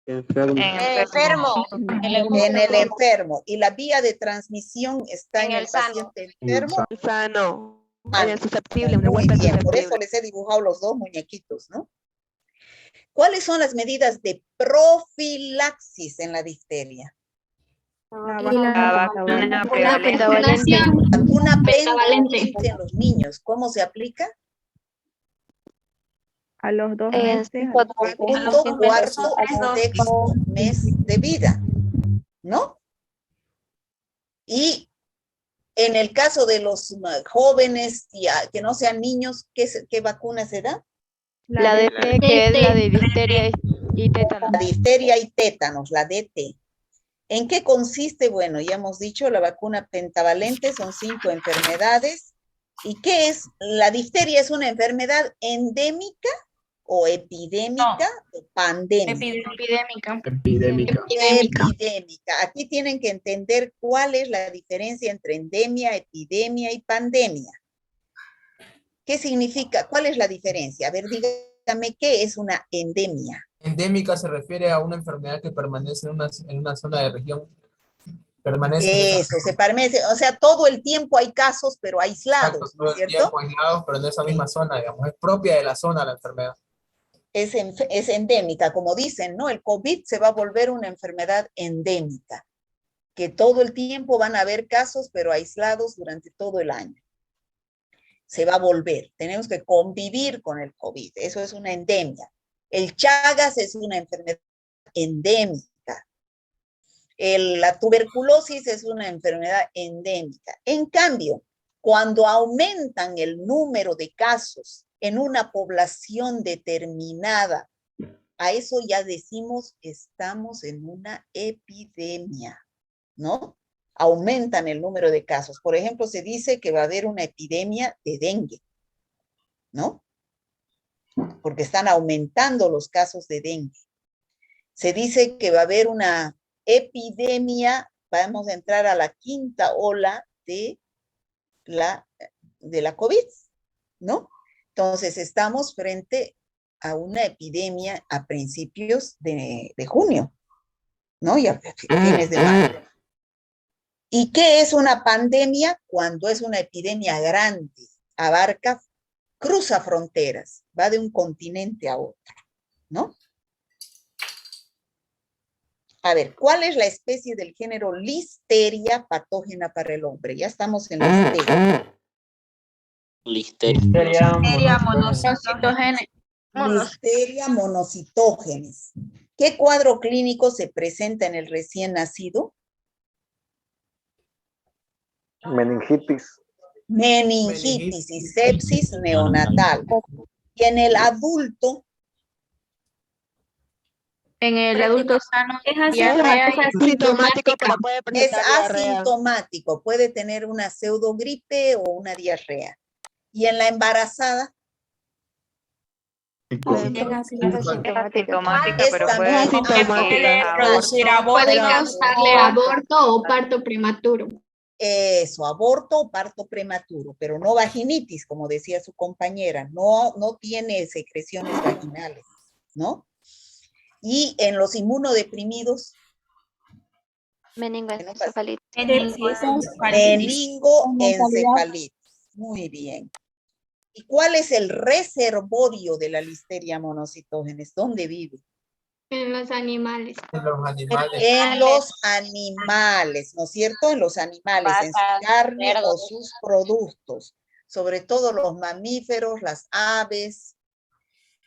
Enfermo. En el enfermo. ¿Y la vía de transmisión está en el paciente enfermo? Sano. En el susceptible, en el Muy huésped bien, por susceptible. eso les he dibujado los dos muñequitos, ¿no? ¿Cuáles son las medidas de profilaxis en la difteria? Vacuna pentavalente. Vacuna pentavalente en los niños. ¿Cómo se aplica? A los 2 meses. Segundo, cuarto y sexto mes de vida, ¿no? Y en el caso de los jóvenes que no sean niños, ¿qué vacuna se da? La DT, que es la de difteria y tétanos. La difteria y tétanos, la DT. ¿En qué consiste? Bueno, ya hemos dicho, la vacuna pentavalente son 5 enfermedades. ¿Y qué es? ¿La difteria es una enfermedad endémica o epidémica o pandémica? Epidémica. Epidémica. Aquí tienen que entender cuál es la diferencia entre endemia, epidemia y pandemia. ¿Qué significa? ¿Cuál es la diferencia? A ver, dígame, ¿qué es una endemia? Endémica se refiere a una enfermedad que permanece en una zona de región. Permanece en esa Eso, se permanece, o sea, todo el tiempo hay casos, pero aislados, Exacto, ¿no todo es el cierto? tiempo aislados, pero en esa misma zona, digamos, es propia de la zona la enfermedad. Es endémica, como dicen, ¿no? El COVID se va a volver una enfermedad endémica, que todo el tiempo van a haber casos, pero aislados durante todo el año. Se va a volver, tenemos que convivir con el COVID, eso es una endemia. El Chagas es una enfermedad endémica. La tuberculosis es una enfermedad endémica. En cambio, cuando aumentan el número de casos en una población determinada, a eso ya decimos estamos en una epidemia, ¿no? Aumentan el número de casos. Por ejemplo, se dice que va a haber una epidemia de dengue, ¿no? Porque están aumentando los casos de dengue. Se dice que va a haber una epidemia, vamos a entrar a la 5ª ola de la COVID, ¿no? Entonces, estamos frente a una epidemia a principios de junio, ¿no? Y a fines de mayo. ¿Y qué es una pandemia? Cuando es una epidemia grande, abarca, cruza fronteras, va de un continente a otro, ¿no? A ver, ¿cuál es la especie del género Listeria patógena para el hombre? Ya estamos en Listeria. Listeria monocitógenes. Listeria monocitógenes. ¿Qué cuadro clínico se presenta en el recién nacido? Meningitis. Meningitis y sepsis neonatal. Y en el adulto, En el adulto sano Es asintomático, pero puede es presentar diarrea. asintomático, puede tener una pseudogripe o una diarrea. Y en la embarazada, Es asintomática, pero puede producir aborto. Puede causarle aborto o parto prematuro. Eso, aborto o parto prematuro, pero no vaginitis, como decía su compañera, no tiene secreciones vaginales, ¿no? Y en los inmunodeprimidos, Meningoencefalitis. meningoencefalitis. Muy bien. ¿Y cuál es el reservorio de la Listeria monocitógenes? ¿Dónde vive? En los animales. En los animales. En los animales, ¿no es cierto? En los animales, en su carne o sus productos. Sobre todo los mamíferos, las aves,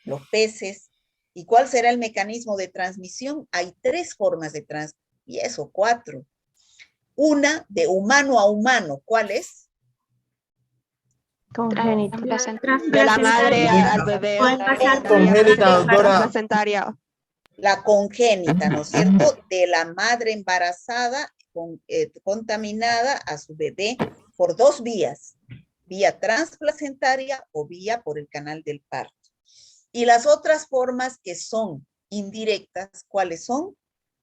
los peces. ¿Y cuál será el mecanismo de transmisión? Hay 3 formas de transmisión, y eso 4. Una de humano a humano, ¿cuál es? Congénita. De la madre al bebé. Congénita, doctora. Placentaria. La congénita, ¿no es cierto? De la madre embarazada contaminada a su bebé por 2 vías, vía transplacentaria o vía por el canal del parto. Y las otras formas que son indirectas, ¿cuáles son?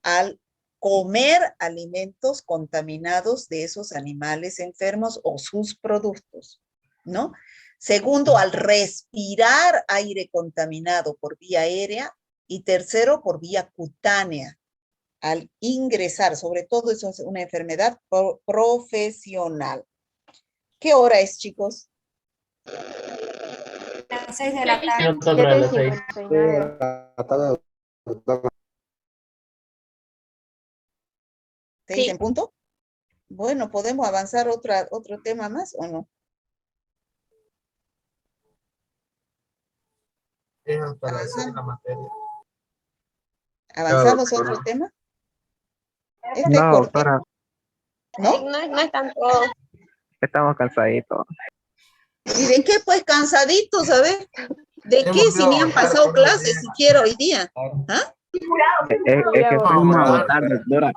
Al comer alimentos contaminados de esos animales enfermos o sus productos, ¿no? Segundo, al respirar aire contaminado por vía aérea. Y tercero, por vía cutánea, al ingresar, sobre todo eso es una enfermedad profesional. ¿Qué hora es, chicos? Las 6 de la tarde. Doctora, las 6. ¿6 en punto? Bueno, ¿podemos avanzar otro tema más o no? Es para hacer la materia. ¿Avanzamos a otro tema? No, doctora. ¿No? No es tanto. Estamos cansaditos. ¿Y de qué pues cansaditos, a ver? ¿De qué si ni han pasado clases siquiera hoy día? ¿Ah? Es que fuimos a votar, doctora.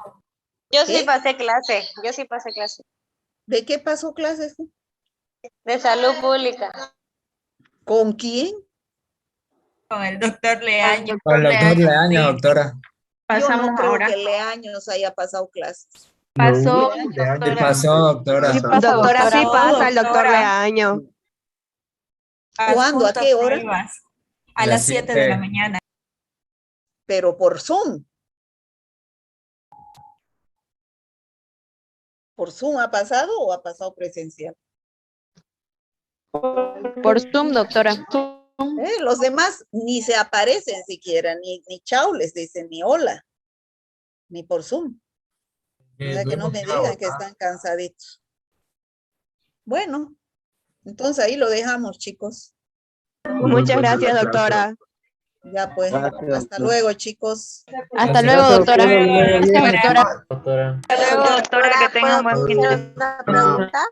Yo sí pasé clase. ¿De qué pasó clases? De salud pública. ¿Con quién? Con el doctor Leaño. Con el doctor Leaño, doctora. Yo no creo que Leaños haya pasado clases. Pasó, ¿Qué pasó, doctora? Doctora, sí pasa el doctor Leaño. ¿Cuándo? ¿A qué hora? A las 7 de la mañana. pero por Zoom. ¿Por Zoom ha pasado o ha pasado presencial? Por Zoom, doctora. Los demás ni se aparecen siquiera, ni chao les dicen, ni hola, ni por Zoom. O sea, que no me digan que están cansaditos. Bueno, entonces ahí lo dejamos, chicos. Muchas gracias, doctora. Ya pues, Gracias, hasta luego, chicos. Hasta luego, doctora. Doctora. Hasta luego, doctora, que tengan buen fin de ¿Una pregunta?